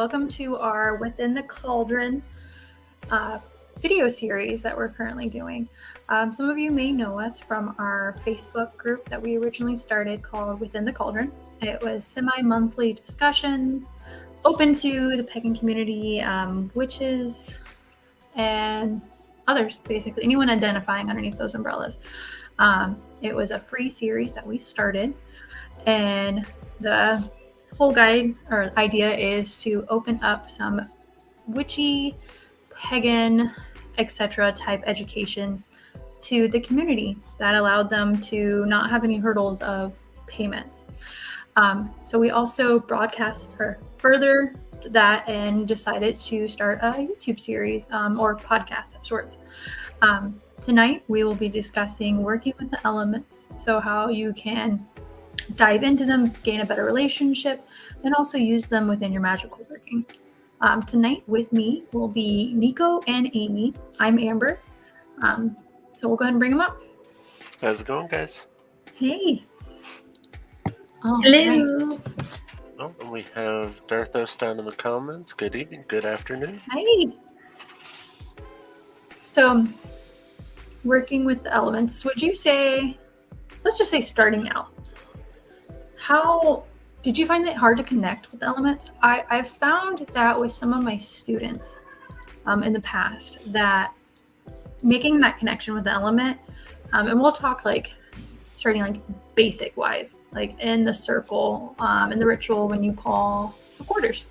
welcome to our Within the Cauldron uh, video series that we're currently doing. Some of you may know us from our Facebook group that we originally started called Within the Cauldron. It was semi-monthly discussions open to the pagan community, witches, and others, basically, anyone identifying underneath those umbrellas. It was a free series that we started, and the whole guide or idea is to open up some witchy, pagan, etc. type education to the community that allowed them to not have any hurdles of payments. So we also broadcast or further that and decided to start a YouTube series or podcast of sorts. Tonight we will be discussing working with the elements, so how you can dive into them, gain a better relationship, and also use them within your magical working. Tonight with me will be Nico and Amy. I'm Amber. So we'll go ahead and bring them up. How's it going, guys? Hey. Hello. Right. Oh, and we have Darthos down in the comments. Good evening, good afternoon. Hi. So, working with the elements, would you say, let's just say starting out, how did you find it hard to connect with the elements? I've found that with some of my students in the past, that making that connection with the element, and we'll talk like starting like basic wise, like in the circle, in the ritual when you call the quarters.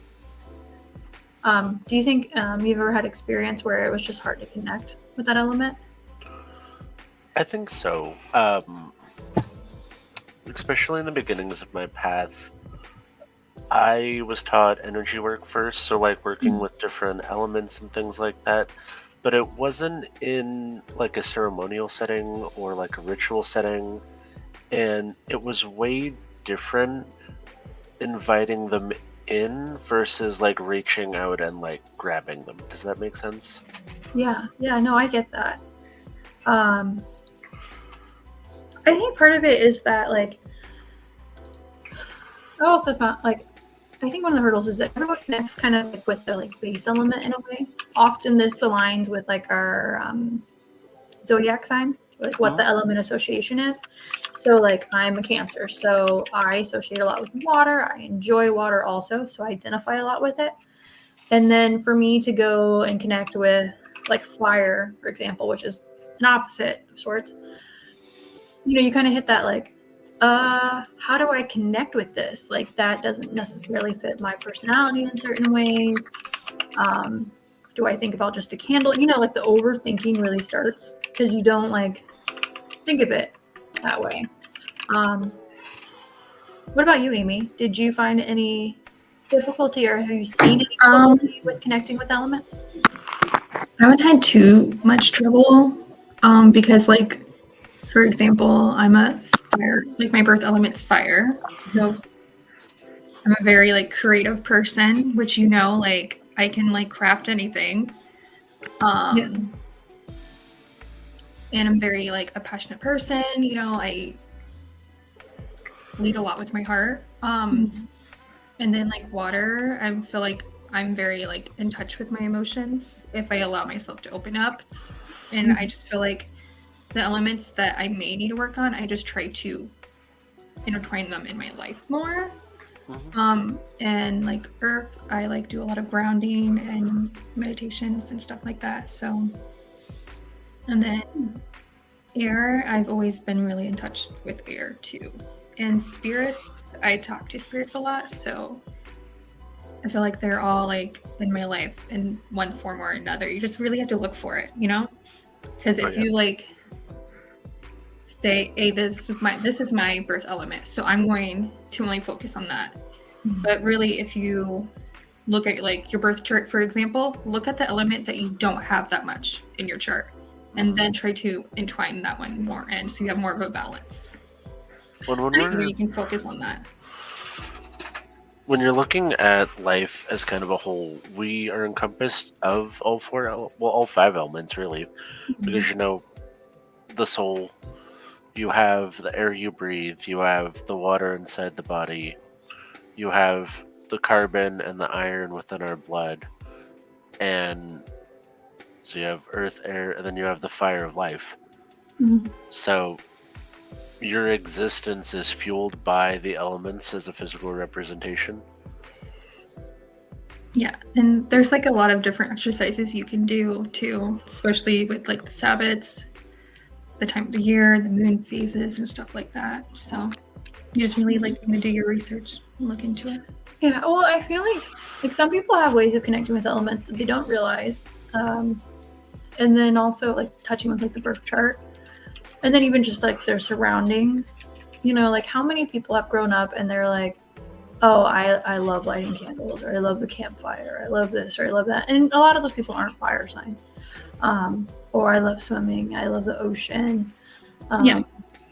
Do you think you've ever had experience where it was just hard to connect with that element? I think so. Especially in the beginnings of my path, I was taught energy work first, so like working with different elements and things like that. But it wasn't in like a ceremonial setting or like a ritual setting, and it was way different inviting them in versus like reaching out and like grabbing them. Does that make sense? Yeah, no, I get that. I think part of it is that, like, I also found, like, I think one of the hurdles is that everyone connects kind of like with their like base element in a way. Often this aligns with like our zodiac sign, like what the element association is. So like I'm a Cancer, so I associate a lot with water. I enjoy water also, so I identify a lot with it. And then for me to go and connect with like fire, for example, which is an opposite of sorts, you know, you kind of hit that like, how do I connect with this? Like that doesn't necessarily fit my personality in certain ways. Do I think about just a candle? You know, like the overthinking really starts because you don't like think of it that way. What about you, Amy? Did you find any difficulty or have you seen any difficulty with connecting with elements? I haven't had too much trouble because, like, for example, I'm a fire, like my birth element's fire. So I'm a very like creative person, which, you know, like I can like craft anything. And I'm very like a passionate person, you know, I lead a lot with my heart. And then like water, I feel like I'm very like in touch with my emotions if I allow myself to open up. And I just feel like the elements that I may need to work on, I just try to intertwine them in my life more. And like earth, I like do a lot of grounding and meditations and stuff like that. So, and then air, I've always been really in touch with air too. And spirits, I talk to spirits a lot, so I feel like they're all like in my life in one form or another. You just really have to look for it, you know? Because if you like say, hey, this is my birth element, so I'm going to only focus on that. But really, if you look at like your birth chart, for example, look at the element that you don't have that much in your chart, and then try to entwine that one more in, so you have more of a balance. You can focus on that. When you're looking at life as kind of a whole, we are encompassed of all five elements, really, because you know, the soul. You have the air you breathe. You have the water inside the body. You have the carbon and the iron within our blood, and so you have earth, air, and then you have the fire of life. Mhm. So your existence is fueled by the elements as a physical representation. Yeah, and there's like a lot of different exercises you can do too, especially with like the Sabbats, the time of the year, the moon phases, and stuff like that. So you just really like going to do your research and look into it. Yeah, well, I feel like some people have ways of connecting with elements that they don't realize, and then also like touching with like the birth chart, and then even just like their surroundings. You know, like how many people have grown up and they're like, oh, I love lighting candles, or I love the campfire, or I love this, or I love that, and a lot of those people aren't fire signs. Or I love swimming, I love the ocean, Yeah.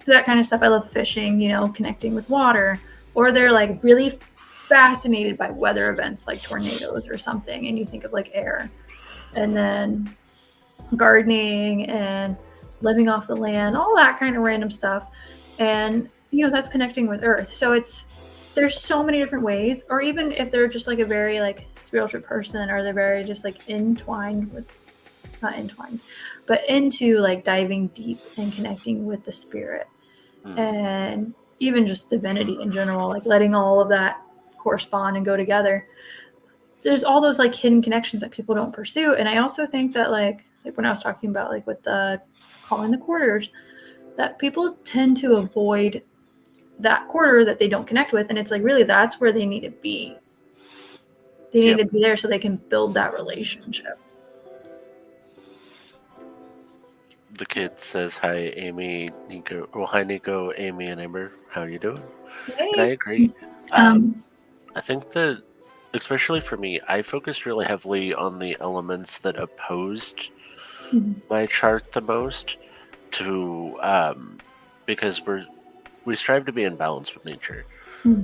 that kind of stuff. I love fishing, you know, connecting with water, or they're like really fascinated by weather events like tornadoes or something, and you think of like air, and then gardening and living off the land, all that kind of random stuff, and you know that's connecting with earth. So there's so many different ways, or even if they're just like a very like spiritual person, or they're very just like entwined with, not entwined, but into like diving deep and connecting with the spirit, and even just divinity in general, like letting all of that correspond and go together. There's all those like hidden connections that people don't pursue. And I also think that like when I was talking about like with the calling the quarters, that people tend to avoid that quarter that they don't connect with, and it's like really that's where they need to be. They need to be there so they can build that relationship. The kid says, hi, Amy, Nico. Well, hi, Nico, Amy, and Amber. How are you doing? Hey. And I agree. I think that, especially for me, I focused really heavily on the elements that opposed my chart the most, because we strive to be in balance with nature.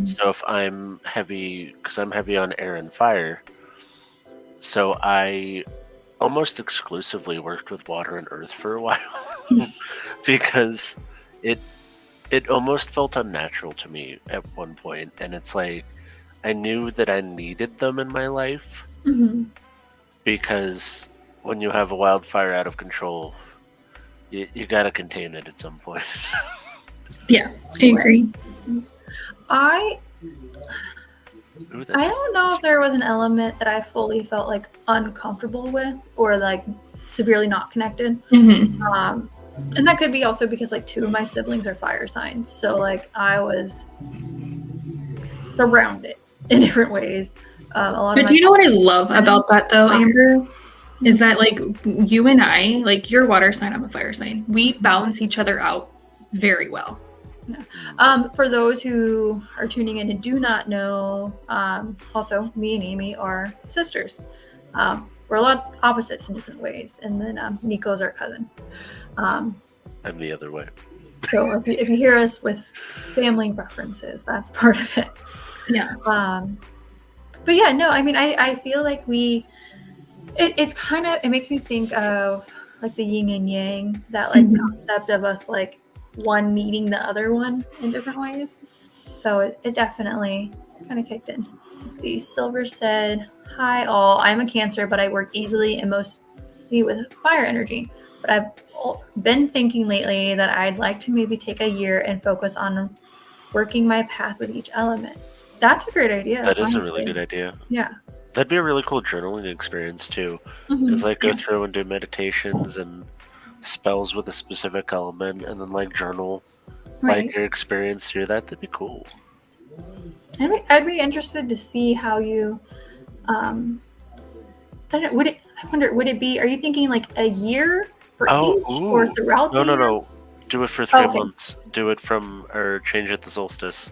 So if I'm heavy, because I'm heavy on air and fire, so I almost exclusively worked with water and earth for a while because it almost felt unnatural to me at one point, and it's like I knew that I needed them in my life because when you have a wildfire out of control, you gotta contain it at some point. Yeah, I agree. I Ooh, I don't know if there was an element that I fully felt like uncomfortable with, or like severely not connected. And that could be also because like 2 of my siblings are fire signs, so like I was surrounded in different ways. But do you know what I love about that though, Amber? Is that like you and I, like you're a water sign, I'm a fire sign. We balance each other out very well. Yeah. For those who are tuning in and do not know, also me and Amy are sisters. We're a lot opposites in different ways, and then Nico's our cousin. I'm the other way. So if you hear us with family references, that's part of it. Yeah. But yeah, no, I mean, I feel like it's kind of, it makes me think of like the yin and yang, that like concept of us like one needing the other one in different ways. So it definitely kind of kicked in. Let's see. Silver said, hi all, I'm a Cancer, but I work easily and mostly with fire energy. But I've been thinking lately that I'd like to maybe take a year and focus on working my path with each element. That's a great idea. That is a really good idea. Yeah. That'd be a really cool journaling experience too. Is like go through and do meditations and spells with a specific element, and then like journal like your experience through that. That'd be cool. I'd be interested to see how you I wonder, would it be, are you thinking like a year for each, or throughout the year? No. Do it for 3 months. Do it or change it the solstice.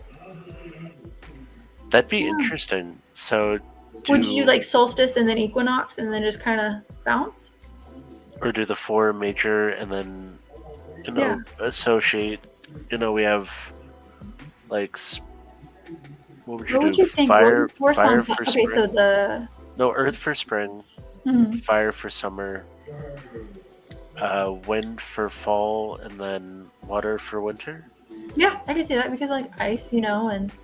That'd be interesting. So would you do like solstice and then equinox and then just kind of bounce? Or do the 4 major and then, associate, we have like, what would you do? You think? Fire for spring. So No, earth for spring, fire for summer, wind for fall, and then water for winter. Yeah, I can see that because like ice, and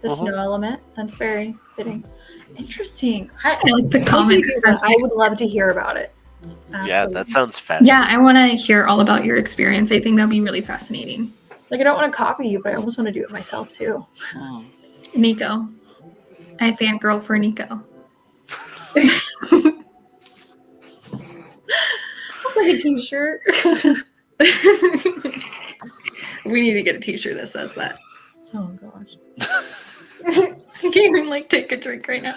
the Mhm. snow element. That's very fitting. Interesting. I like the Thank comment you that for that. says, I would love to hear about it. Yeah, that Absolutely. sounds yeah, fascinating. I want to hear all about your experience. I think that'd be really fascinating. Like I don't want to copy you, but I almost want to do it myself too. Nico. I fangirl for Nico. Like a t-shirt. We need to get a t-shirt that says that. Oh gosh. I can't even like take a drink right now.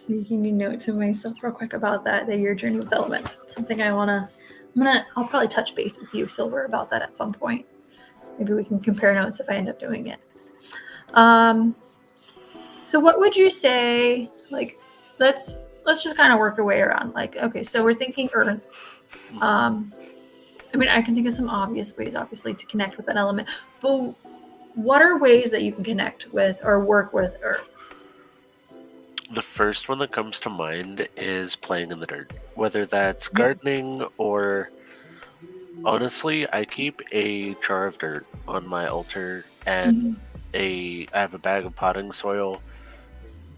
Making notes of myself real quick about that, the your journey with elements. Something I'll probably touch base with you, Silver, about that at some point. Maybe we can compare notes if I end up doing it. So what would you say, like, let's just kind of work our way around. Like, okay, so we're thinking Earth. I mean, I can think of some obvious ways, obviously, to connect with that element. But what are ways that you can connect with or work with Earth? The first one that comes to mind is playing in the dirt, whether that's gardening or honestly, I keep a jar of dirt on my altar and I have a bag of potting soil.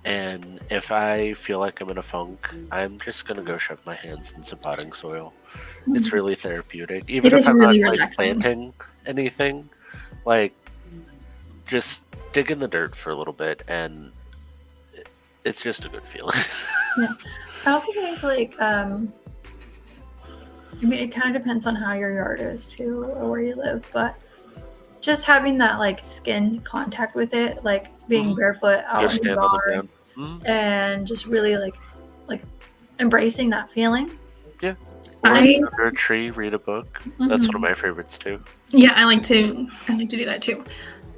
And if I feel like I'm in a funk, I'm just gonna go shove my hands in some potting soil. It's really therapeutic. Even It if is I'm really not like relaxing. planting anything, like just dig in the dirt for a little bit and it's just a good feeling. I also think like I mean it kind of depends on how your yard is too or where you live, but just having that like skin contact with it, like being barefoot out Just in the stand on the yard ground. and just really like embracing that feeling. Yeah. Or I- under a tree, read a book. That's one of my favorites too. Yeah, I like to do that too.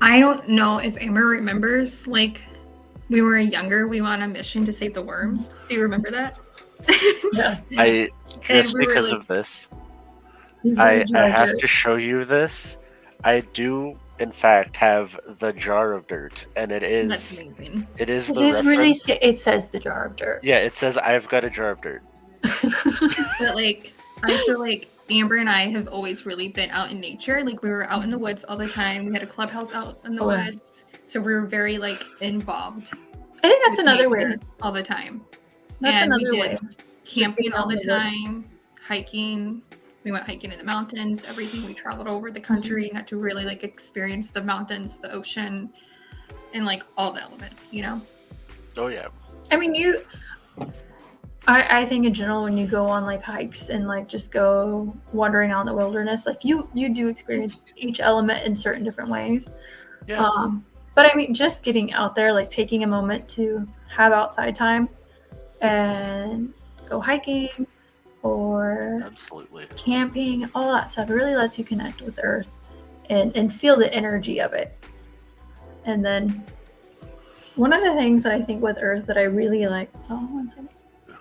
I don't know if Amber remembers, like we were younger, we went on a mission to save the worms. Do you remember that? Yes. I just we were, because like- of this, You I really judge have it. to show you this. I do in fact have the jar of dirt, and it That's is amazing. it is This the is really reference. it says the jar of dirt. Yeah, it says I've got a jar of dirt. But like I feel like Amber and I have always really been out in nature. Like we were out in the woods all the time. We had a clubhouse out in the Oh, yeah. woods. So we were very like involved I think that's with another nature way. all the time. That's And we another did way. camping being all out the in the woods. time, hiking. We went hiking in the mountains, everything. We traveled over the country, got to really like experience the mountains, the ocean, and like all the elements, you know? Oh yeah. I mean, I think in general, when you go on like hikes and like just go wandering out in the wilderness, like you do experience each element in certain different ways. Yeah. But I mean, just getting out there, like taking a moment to have outside time and go hiking or Absolutely. camping, all that stuff, it really lets you connect with Earth and feel the energy of it. And then one of the things that I think with Earth that I really like, one second.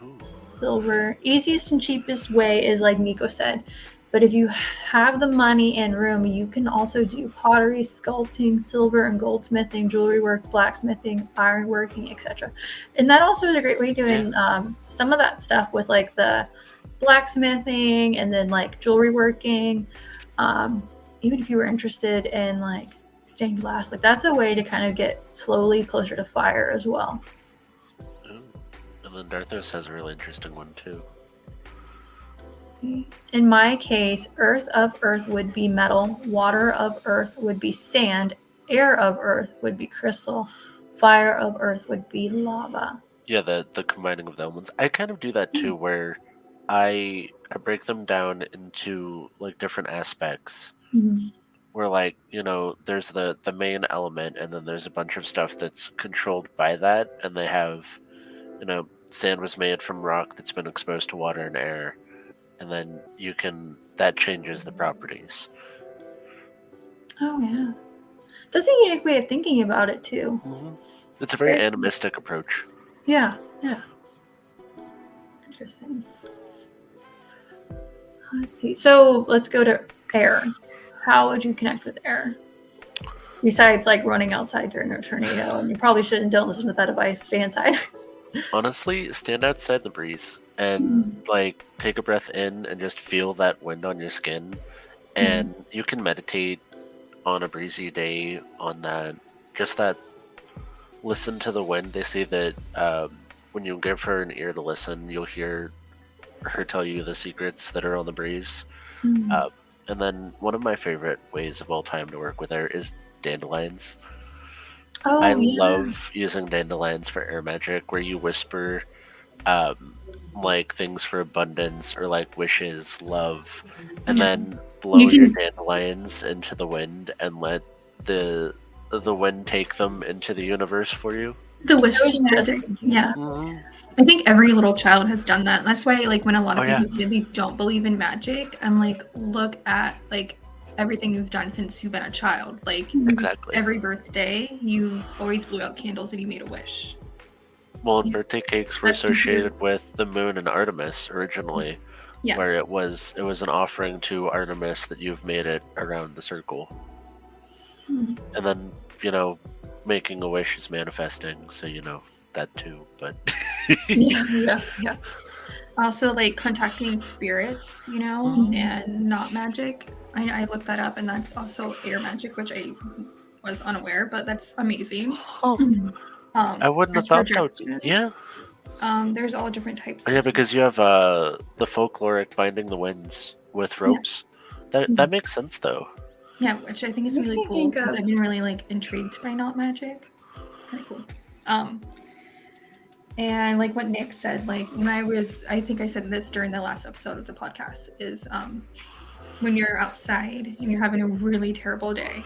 Ooh. Silver, easiest and cheapest way is like Nico said. But if you have the money and room, you can also do pottery, sculpting, silver and goldsmithing, jewelry work, blacksmithing, ironworking, etc. And that also is a great way doing some of that stuff with like the blacksmithing and then like jewelry working. Even if you were interested in like stained glass, like that's a way to kind of get slowly closer to fire as well. Ooh. And then Darthos has a really interesting one too. See? In my case, earth of earth would be metal, water of earth would be sand, air of earth would be crystal, fire of earth would be lava. Yeah, the combining of the elements. I kind of do that too, where I break them down into like different aspects. Where like, there's the main element and then there's a bunch of stuff that's controlled by that, and they have, sand was made from rock that's been exposed to water and air, and then that changes the properties. Oh yeah. That's a unique way of thinking about it too. It's a very animistic approach. Yeah. Interesting. Let's see. So let's go to air. How would you connect with air? Besides like running outside during a tornado, and you probably don't listen to that advice, stay inside. Honestly, stand outside the breeze and like take a breath in and just feel that wind on your skin. and you can meditate on a breezy day on that. Just that, listen to the wind. They say that when you give her an ear to listen, you'll hear her tell you the secrets that are on the breeze. Mm. And then one of my favorite ways of all time to work with air is dandelions. Oh, I yeah. love using dandelions for air magic, where you whisper like things for abundance or like wishes, love, and Yeah. then blow You your can- dandelions into the wind and let the wind take them into the universe for you. The wish I was just magic. thinking Yeah. Mhm. I think every little child has done that. That's why, like, when a lot of Oh, yeah. people say they don't believe in magic, I'm like, look at like everything you've done since you've been a child. Like Exactly. every birthday, you've always blew out candles and you made a wish. Well, and Yeah. birthday cakes were That's considered- associated with the moon and Artemis originally, Yeah. where it was an offering to Artemis that you've made it around the circle, Hmm. and then making a wish is manifesting, so that too. But Yeah. Also, like contacting spirits, Mhm. and not magic. I looked that up, and that's also air magic, which I was unaware, but that's amazing. Mhm. I wouldn't have There's thought that. projection. Yeah, There's all different types. yeah, because you have the folkloric binding the winds with ropes. That makes sense though. Yeah, which I think is Makes really me cool think because of- I've been really like intrigued by not magic. It's kind of cool. And like what Nick said, like when I think I said this during the last episode of the podcast, is when you're outside and you're having a really terrible day,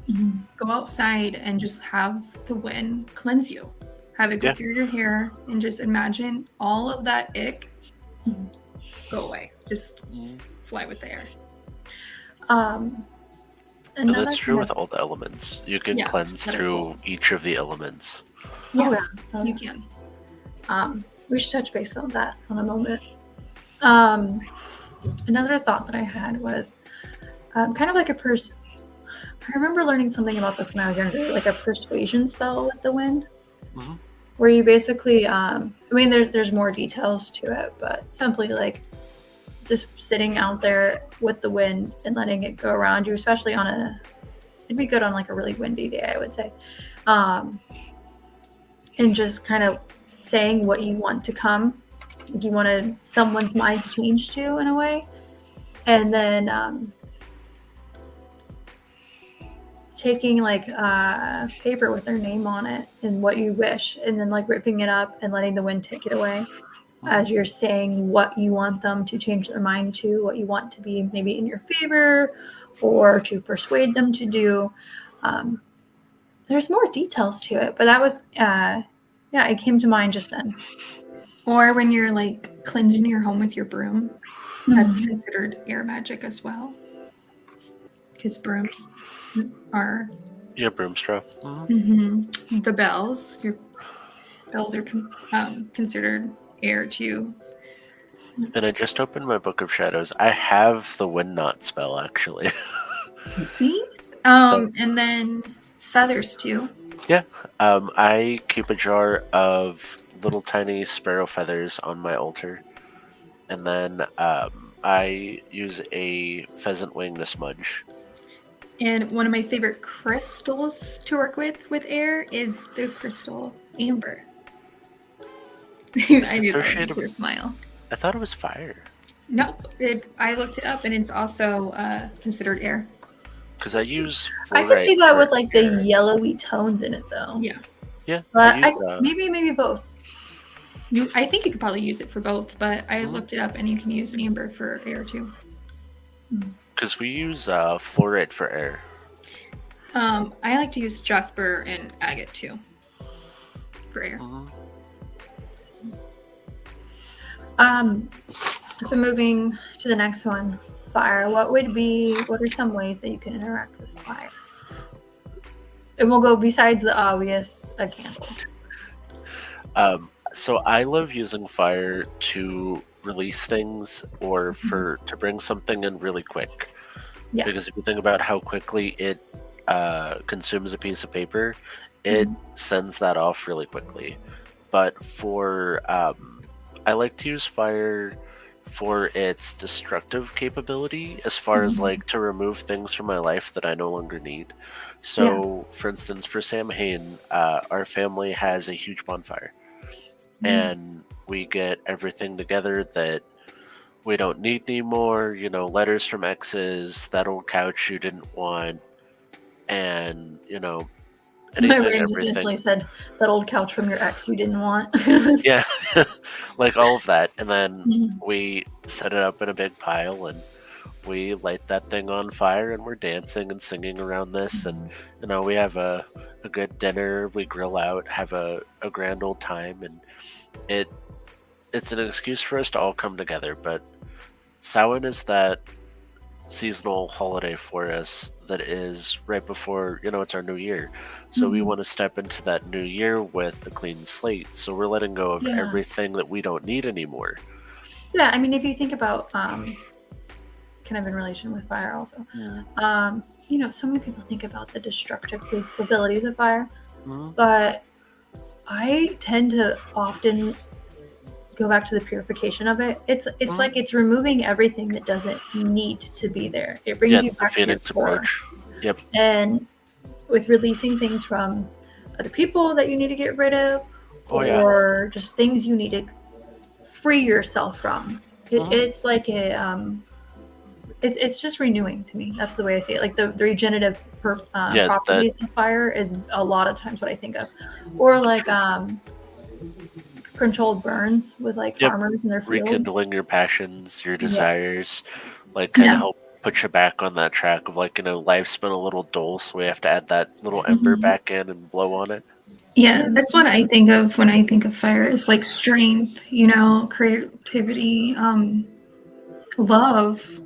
Mhm. go outside and just have the wind cleanse you. Have it go Yeah. through your hair and just imagine all of that ick Mhm. go away. Just fly with the air. And Another that's true thing with all the elements. You can Yeah, cleanse just let it through roll. each of the elements. Oh, Yeah, yeah. you can. We should touch base on that in a moment. Another thought that I had was kind of like I remember learning something about this when I was younger, like a persuasion spell with the wind, Mhm. where you basically, there's more details to it, but simply like just sitting out there with the wind and letting it go around you, especially it'd be good on like a really windy day, I would say. And just kind of saying what you want to come, like you wanted someone's mind to change to in a way, and then taking like paper with their name on it and what you wish, and then like ripping it up and letting the wind take it away as you're saying what you want them to change their mind to, what you want to be maybe in your favor or to persuade them to do. There's more details to it, but that was it came to mind just then. Or when you're like cleansing your home with your broom, that's considered air magic as well. Because brooms are Yeah, broomstraw. Mhm. the bells. Your bells are considered air too. And I just opened my Book of Shadows. I have the Wind Knot spell actually. See? So- And then feathers too. I keep a jar of little tiny sparrow feathers on my altar, and then I use a pheasant wing to smudge. And one of my favorite crystals to work with air is the crystal amber. I knew that would Associated make your with- smile. I thought it was fire Nope. I looked it up and it's also considered air. because I use. I could see that fluorite with for like the air. yellowy tones in it though. Yeah. Yeah, But I use, maybe both. I think you could probably use it for both, but I Mhm. looked it up and you can use amber for air too. because we use fluorite for air. I like to use jasper and agate too for air. Mhm. So moving to the next one, fire. What are some ways that you can interact with fire? And we'll go besides the obvious, a candle. So I love using fire to release things or to bring something in really quick. Yeah. Because if you think about how quickly it consumes a piece of paper, it sends that off really quickly. But for I like to use fire for its destructive capability as far as like to remove things from my life that I no longer need. So, for instance, for Samhain, our family has a huge bonfire, and we get everything together that we don't need anymore. You know, letters from exes, that old couch you didn't want, and My anything, brain just everything. instantly said that old couch from your ex you didn't want. Yeah, like all of that, and then Mhm. we set it up in a big pile, and we light that thing on fire, and we're dancing and singing around this, and we have a good dinner, we grill out, have a grand old time, and it's an excuse for us to all come together. But Samhain is that seasonal holiday for us that is right before it's our new year, so we Mhm. want to step into that new year with a clean slate, so we're letting go of Yeah. everything that we don't need anymore. Yeah, I mean, if you think about kind of in relation with fire also, so many people think about the destructive capabilities of fire, Mhm. but I tend to often go back to the purification of it. It's Mhm. like it's removing everything that doesn't need to be there. It brings you The back to your Phoenix core. approach. Yep. And with releasing things from other people that you need to get rid of, Oh, yeah. or just things you need to free yourself from. Mhm. It's like it's just renewing to me. That's the way I see it. Like the regenerative properties of fire is a lot of times what I think of, or like controlled burns with like Yep. farmers in their fields. Rekindling your passions, your Yeah. desires, like kind of Yeah. help put you back on that track of like life's been a little dull, so we have to add that little ember Mhm. back in and blow on it. Yeah, that's what I think of when I think of fire. Is like strength, creativity, love,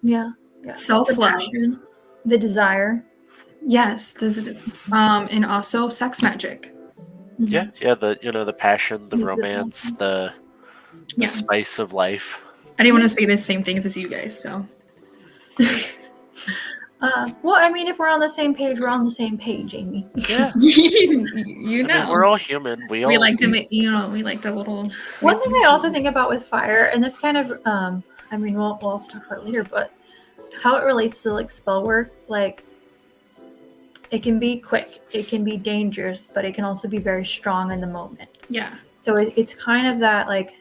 Yeah. self-love. The passion, the desire. Yes, and also sex magic. Yeah, the passion, the The romance, passion. the Yeah. spice of life. I didn't want to say the same things as you guys, so. Well, I mean, if we're on the same page, we're on the same page, Amy. Yeah, you know. I mean, we're all human. We like to make, we like to little. One thing I also think about with fire, and this kind of, I mean, we'll also talk about it later, but how it relates to like spell work, like it can be quick, it can be dangerous, but it can also be very strong in the moment. Yeah. So it's kind of that, like,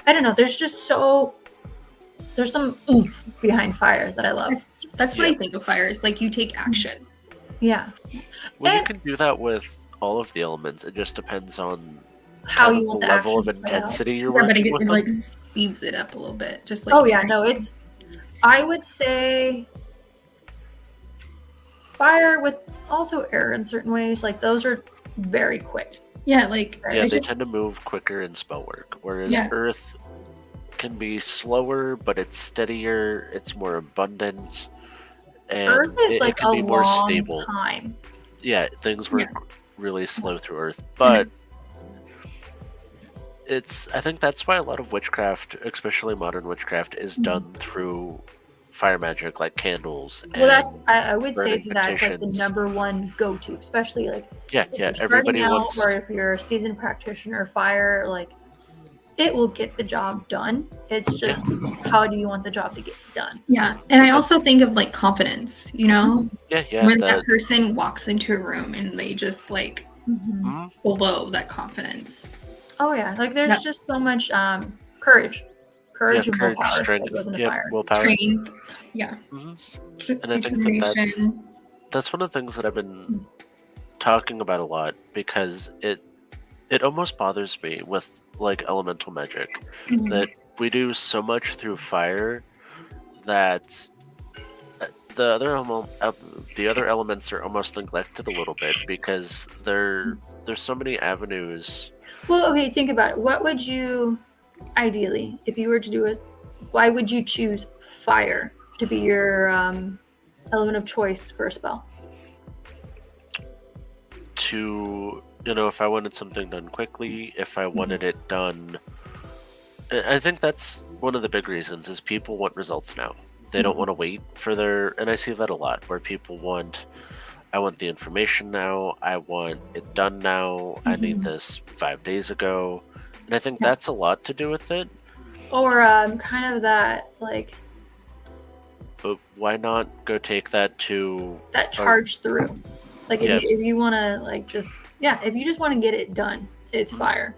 I don't know, there's some oomph behind fire that I love. That's what I think of fire, is like you take action. Yeah. Well, you And- can do that with all of the elements. It just depends on How kind you of want the the level of action to play out. intensity you're Yeah, but working it with. like them. speeds it up a little bit. Just like Oh yeah, no, I would say fire with also air in certain ways, like those are very quick. Yeah, like Yeah, I they just, tend to move quicker in spell work, whereas Yeah. Earth can be slower, but it's steadier, it's more abundant, and Earth is it like can a be more long stable. time. Yeah, things work Yeah. really slow through Earth, but I think that's why a lot of witchcraft, especially modern witchcraft, is done through fire magic, like candles. Well, and that's I would say burning that's like the petitions. number one go-to, especially like yeah, if yeah. you're starting Everybody out, wants. or if you're a seasoned practitioner. Fire, like it will get the job done. It's just how do you want the job to get done? yeah, and I also think of like confidence. Yeah. When that person walks into a room and they just like Mhm. blow that confidence. Oh yeah, like there's Yeah. just so much courage and willpower strength, that goes into yeah, fire. willpower. Strength. Yeah. Mhm. And I think that's one of the things that I've been talking about a lot, because it almost bothers me with like elemental magic Mhm. that we do so much through fire that the other elements are almost neglected a little bit, because there's so many avenues. Well, okay, think about it. What would you ideally, if you were to do it, why would you choose fire to be your element of choice for a spell? To if I wanted something done quickly, if I wanted it done, I think that's one of the big reasons is people want results now. They don't want to wait for and I see that a lot where people I want the information now, I want it done now, I need this 5 days ago. And I think that's a lot to do with it. or kind of that like But why not go take that to that charge through. Like Yeah. if you want to like just if you just want to get it done, it's fire.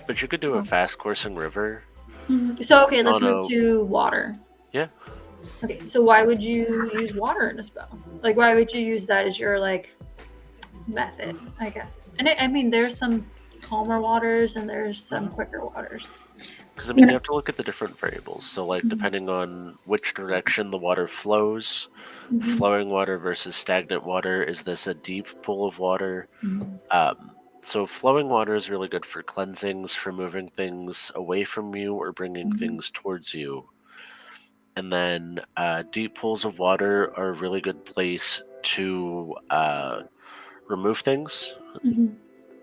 But you could do a fast coursing river. So okay, let's Oh, move no. to water. Yeah. Okay, so why would you use water in a spell? Like, why would you use that as your like method? I guess. And I mean, there's some calmer waters and there's some quicker waters. Because, I mean, you have to look at the different variables. So, like, depending on which direction the water flows, flowing water versus stagnant water, is this a deep pool of water? So, flowing water is really good for cleansings, for moving things away from you or bringing things towards you. And then deep pools of water are a really good place to remove things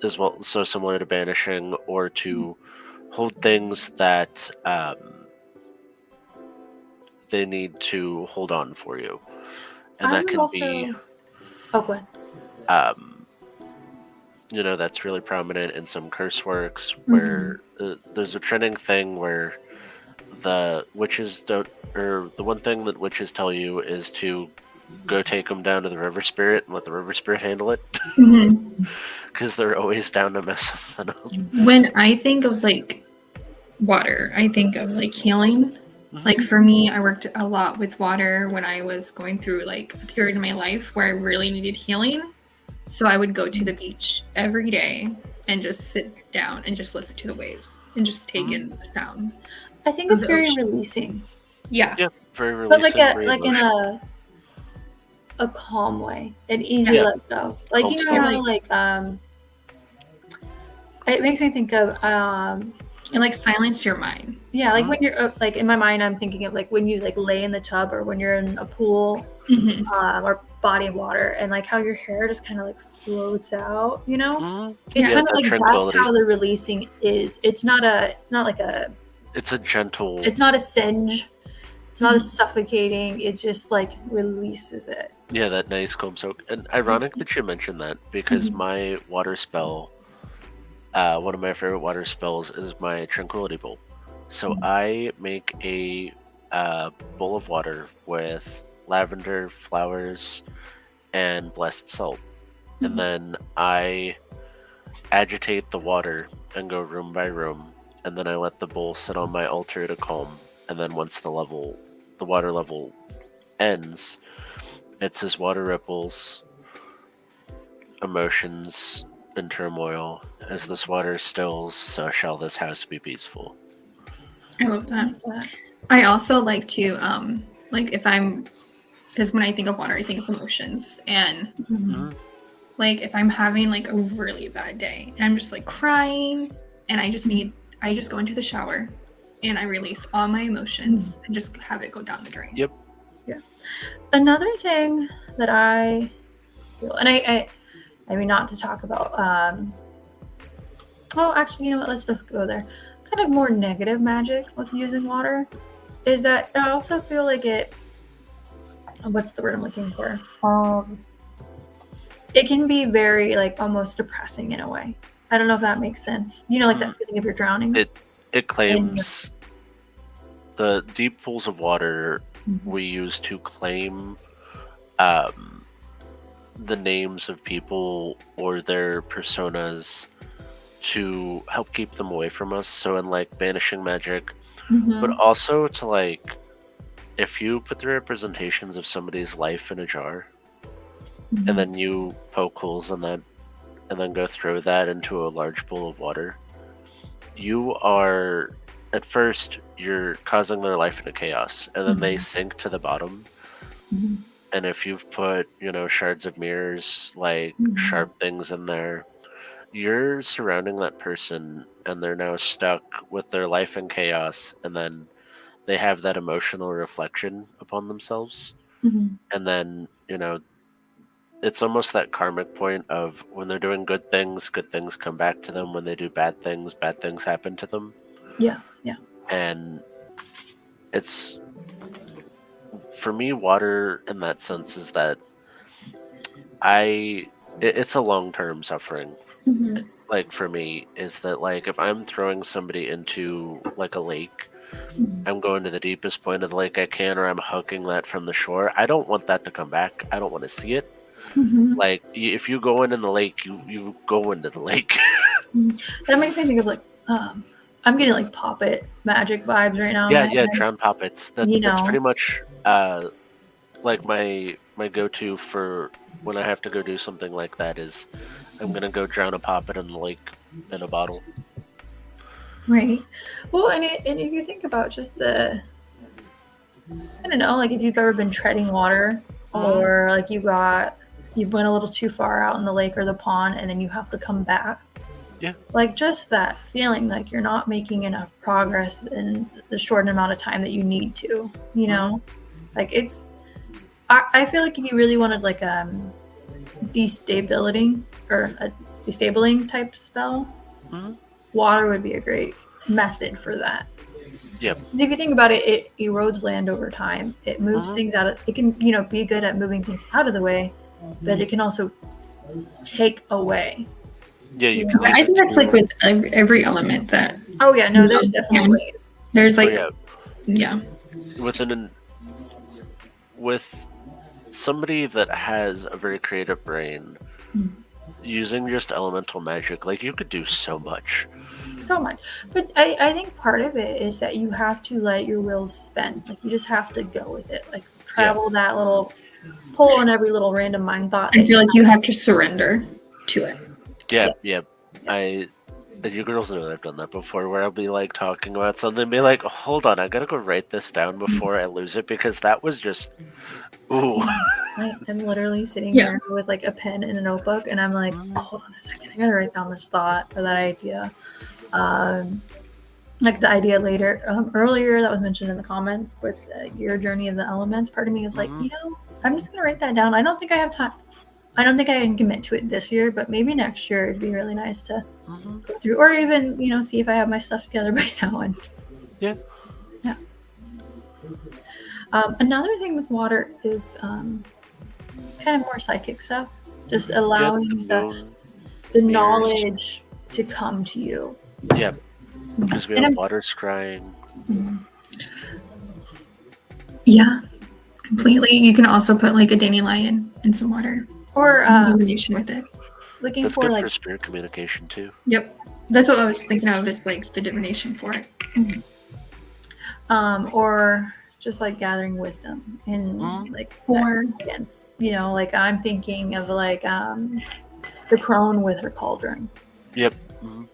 as well. So, similar to banishing, or to hold things that they need to hold on for you. And that can be, Oh, go ahead. That's really prominent in some curse works where there's a trending thing where the witches don't, or the one thing that witches tell you is to go take them down to the river spirit and let the river spirit handle it. Because they're always down to mess something up. When I think of like water, I think of like healing. Like for me, I worked a lot with water when I was going through like a period in my life where I really needed healing. So I would go to the beach every day and just sit down and just listen to the waves and just take in the sound. I think it's The very ocean. releasing, Yeah. Yeah, very but releasing. very in emotional. a calm way, an easy Yeah. let go. Like Calm you know how stance. like it makes me think of And like silence your mind. yeah, like when you're like in my mind, I'm thinking of like when you like lay in the tub or when you're in a pool or body of water, and like how your hair just kind of like floats out. You know, it's Yeah, kind of that like tranquility. that's how the releasing is. It's not like a. It's a gentle. It's not a singe. It's not a suffocating. It just like releases it. Yeah, that nice calm soak. And ironic that you mentioned that, because my water spell, one of my favorite water spells is my Tranquility Bowl. So I make a bowl of water with lavender, flowers, and blessed salt. And then I agitate the water and go room by room. And then I let the bowl sit on my altar to calm. And then once the water level ends, it's as water ripples, emotions in turmoil. As this water stills, so shall this house be peaceful. I love that. I also like to like if I'm, because when I think of water, I think of emotions, and like if I'm having like a really bad day and I'm just like crying and I just go into the shower and I release all my emotions and just have it go down the drain. Yep. Yeah. Another thing that I feel, and I mean, not to talk about oh, actually, you know what, let's just go there. Kind of more negative magic with using water is that I also feel like it, what's the word I'm looking for? It can be very like almost depressing in a way. I don't know if that makes sense. You know, like that feeling of you're drowning. It claims the deep pools of water we use to claim the names of people or their personas to help keep them away from us. So in like banishing magic, but also to like, if you put the representations of somebody's life in a jar and then you poke holes in that and then go throw that into a large pool of water, you are, at first you're causing their life into chaos, and then they sink to the bottom. And if you've put, shards of mirrors, like sharp things in there, you're surrounding that person and they're now stuck with their life in chaos, and then they have that emotional reflection upon themselves. And then, it's almost that karmic point of when they're doing good things come back to them. When they do bad things happen to them. Yeah. And it's, for me, water in that sense is that it's a long-term suffering. Like for me, is that like if I'm throwing somebody into like a lake I'm going to the deepest point of the lake I can, or I'm hooking that from the shore. I don't want that to come back. I don't want to see it. Mhm. Like, if you go in the lake, you go into the lake. That makes me think of like I'm getting like Poppet magic vibes right now. in Yeah, my yeah, head. drown poppets. You That's know. pretty much like my go-to for when I have to go do something like that is I'm gonna go drown a poppet in the lake in a bottle. Right. Well, and if you think about just I don't know, like if you've ever been treading water, or like you went a little too far out in the lake or the pond, and then you have to come back. Yeah. Like just that feeling like you're not making enough progress in the short amount of time that you need to. You know, like it's. I feel like if you really wanted like destabilizing or a destabling type spell, water would be a great method for that. Yep. If you think about it, it erodes land over time. It moves things out of. It can, be good at moving things out of the way, but it can also take away. Yeah, you Yeah. can. I think that's like with every element that. Oh yeah, no, there's definitely ways. There's like, yeah. With somebody that has a very creative brain, using just elemental magic, like you could do so much. So much. But I think part of it is that you have to let your will suspend. Like you just have to go with it. Like travel that little pull on every little random mind thought. I feel like you have to surrender to it. Yeah, Yes. yeah. You girls know that I've done that before, where I'll be like talking about something and be like, hold on, I gotta go write this down before I lose it, because that was just, ooh. I'm literally sitting here with like a pen and a notebook, and I'm like, hold on a second, I gotta write down this thought or that idea. Like the idea earlier that was mentioned in the comments with your journey of the elements. Part of me is like, I'm just gonna write that down. I don't think I have time. I don't think I can commit to it this year, but maybe next year it'd be really nice to go through, or even see if I have my stuff together by Samhain. Yeah. Another thing with water is kind of more psychic stuff, just allowing the knowledge to come to you. Yeah, because we have water scrying. Yeah, completely. You can also put like a dandelion in some water, or combination with it. Looking That's for good like for spirit communication too. Yep, that's what I was thinking of, is like the divination for it. Or just like gathering wisdom and like against, like I'm thinking of like the crone with her cauldron. Yep.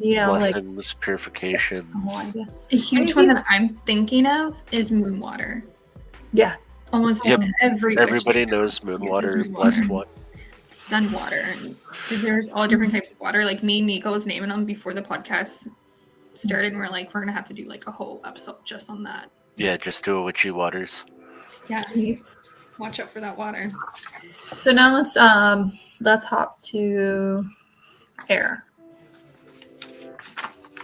Blessings, like purification. A huge one that I'm thinking of is moon water. Yeah. Almost everybody knows moon water, blessed one. Sun water. And there's all different types of water. Like me and Nico was naming them before the podcast started, and we're like, we're gonna have to do like a whole episode just on that. Yeah, just do a witchy waters. Yeah, watch out for that water. So now let's hop to air.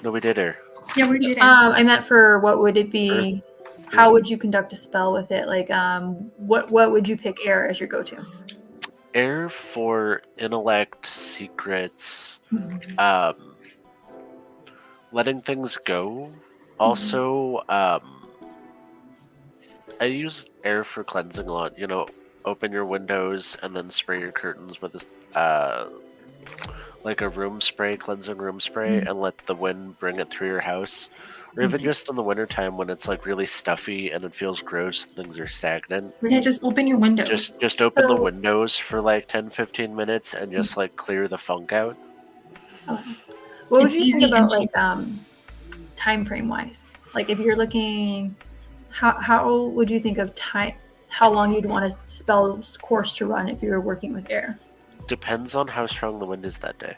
No, we did air. Yeah, we did air. I meant for what would it be? Earth. How would you conduct a spell with it? Like, what would you pick air as your go-to? Air for intellect, secrets, letting things go. Also, I use air for cleansing a lot. Open your windows and then spray your curtains with like a room spray, cleansing room spray, and let the wind bring it through your house. Or even just in the wintertime when it's like really stuffy and it feels gross, things are stagnant. Yeah, just open your windows. Just open the windows for like 10-15 minutes and just like clear the funk out. What would you think about like time frame wise? Like if you're looking, how would you think of time? How long you'd want a spell's course to run if you were working with air? Depends on how strong the wind is that day.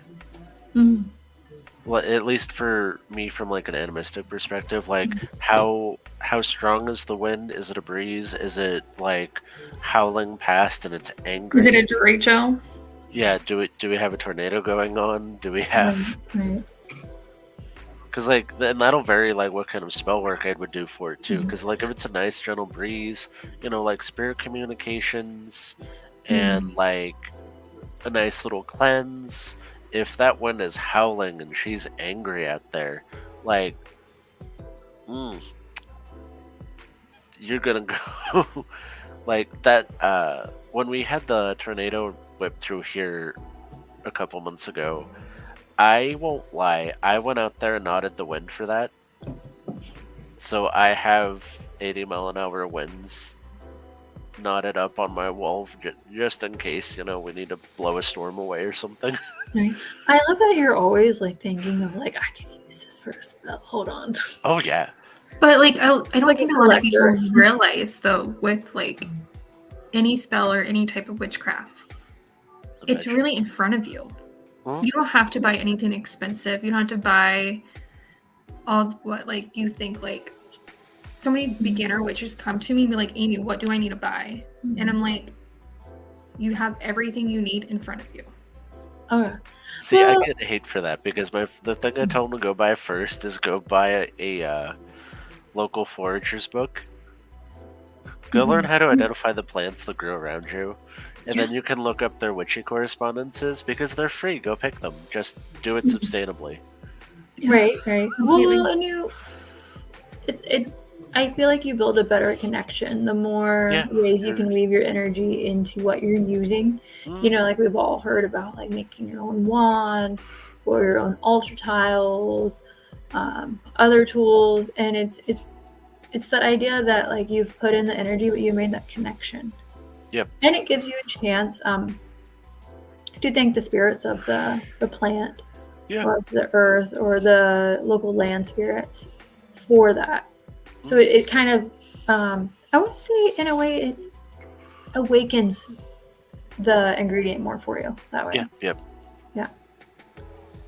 Well, at least for me, from like an animistic perspective, like how strong is the wind? Is it a breeze? Is it like howling past and it's angry? Is it a derecho? Yeah. Do we have a tornado going on? Do we have? Because like, and that'll vary like what kind of spell work I would do for it too. Because like if it's a nice gentle breeze, like spirit communications, and like a nice little cleanse. If that wind is howling and she's angry out there, like, you're gonna go like that. When we had the tornado whip through here a couple months ago, I won't lie, I went out there and nodded the wind for that. So I have 80-mile-an-hour winds knotted up on my wall just in case, we need to blow a storm away or something. Right. I love that you're always like thinking of like, I can use this for a spell. Hold on. Oh yeah. But like I don't like think a a lot of people collector. realize though with like any spell or any type of witchcraft, it's Imagine. really in front of you. Hmm? You don't have to buy anything expensive. You don't have to buy all of what like you think like so many beginner witches come to me and be like, Amy, what do I need to buy? And I'm like, you have everything you need in front of you. Okay. See, Well- I get hate for that because the thing I told him to go buy first is go buy a local forager's book. Go learn how to identify the plants that grow around you, and then you can look up their witchy correspondences because they're free. Go pick them. Just do it sustainably. Right. Completely. Well, and I feel like you build a better connection the more Yeah, ways you sure. can weave your energy into what you're using. Mm. Like we've all heard about like making your own wand or your own altar tiles, other tools, and it's that idea that like you've put in the energy, but you made that connection. Yep. And it gives you a chance to thank the spirits of the plant Yeah. or the earth or the local land spirits for that. So it kind of, I would say in a way, it awakens the ingredient more for you that way. Yep.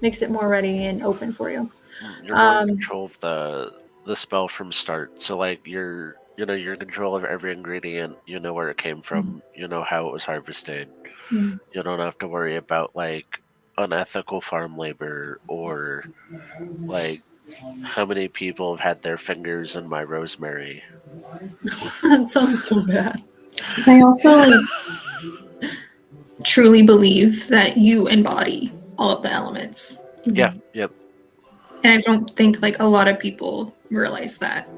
Makes it more ready and open for you. You're more in control of the spell from start. So like you're in control of every ingredient. You know where it came from. You know how it was harvested. Mhm. You don't have to worry about like unethical farm labor or like how many people have had their fingers in my rosemary. That sounds so bad. I also like truly believe that you embody all of the elements. Yeah. Yep. And I don't think like a lot of people realize that.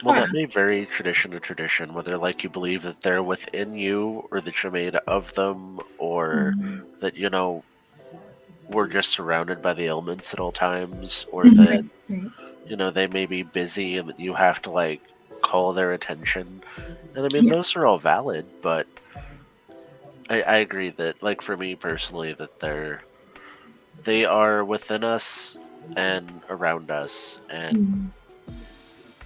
Well, Yeah. that may vary tradition to tradition, whether like you believe that they're within you or that you're made of them or that, we're just surrounded by the elements at all times or that, Right. they may be busy and that you have to like call their attention. And I mean, Yeah. those are all valid, but I agree that like for me personally that they are within us and around us and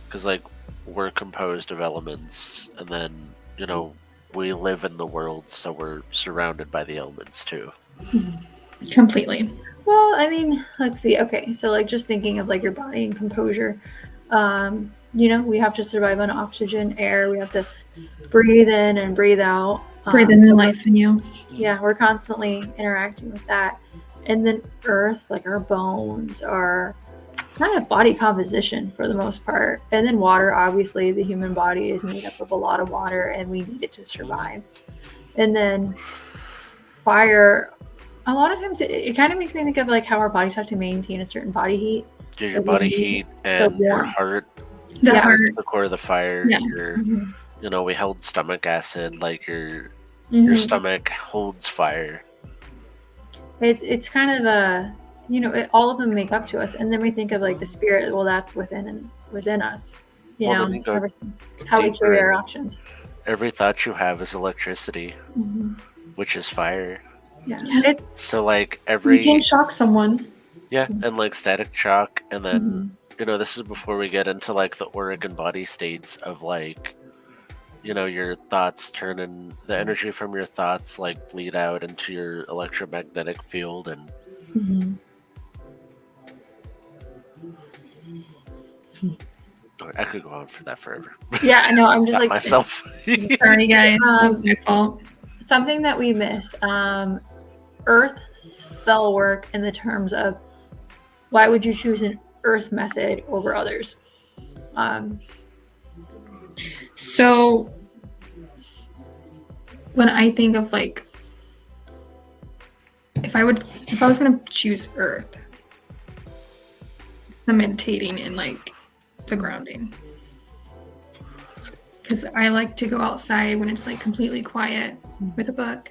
because like we're composed of elements and then we live in the world, so we're surrounded by the elements too. Completely. Well, I mean, let's see. Okay, so like just thinking of like your body and composure. We have to survive on oxygen, air. We have to breathe in and breathe out. Breathe in the life in you. Yeah, we're constantly interacting with that. And then earth, like our bones, are kind of body composition for the most part. And then water, obviously, the human body is made up of a lot of water and we need it to survive. And then fire, a lot of times it kind of makes me think of like how our bodies have to maintain a certain body heat. Yeah, your The body wind, heat and your warmth. heart. The Yeah. heart. That's the core of the fire. Yeah. Your, we held stomach acid. Like your Mhm. stomach holds fire. It's kind of a all of them make up to us, and then we think of like the spirit. Well, that's within us. Well, then you go everything, how we deeper carry our in. options. Every thought you have is electricity, Mhm. which is fire. Yeah, Yeah. it's So like You every can shock someone. and like static shock, and then Mhm. this is before we get into like the Oregon body states of like your thoughts turn the energy from your thoughts like bleed out into your electromagnetic field and Mhm. I could go on for that forever. Yeah, I know. I'm just Stop like myself. Sorry guys, that was my fault. something that we missed. Earth spell work in the terms of why would you choose an earth method over others? So when I think of like if I was gonna choose earth, it's the meditating and like the grounding. because I like to go outside when it's like completely quiet with a book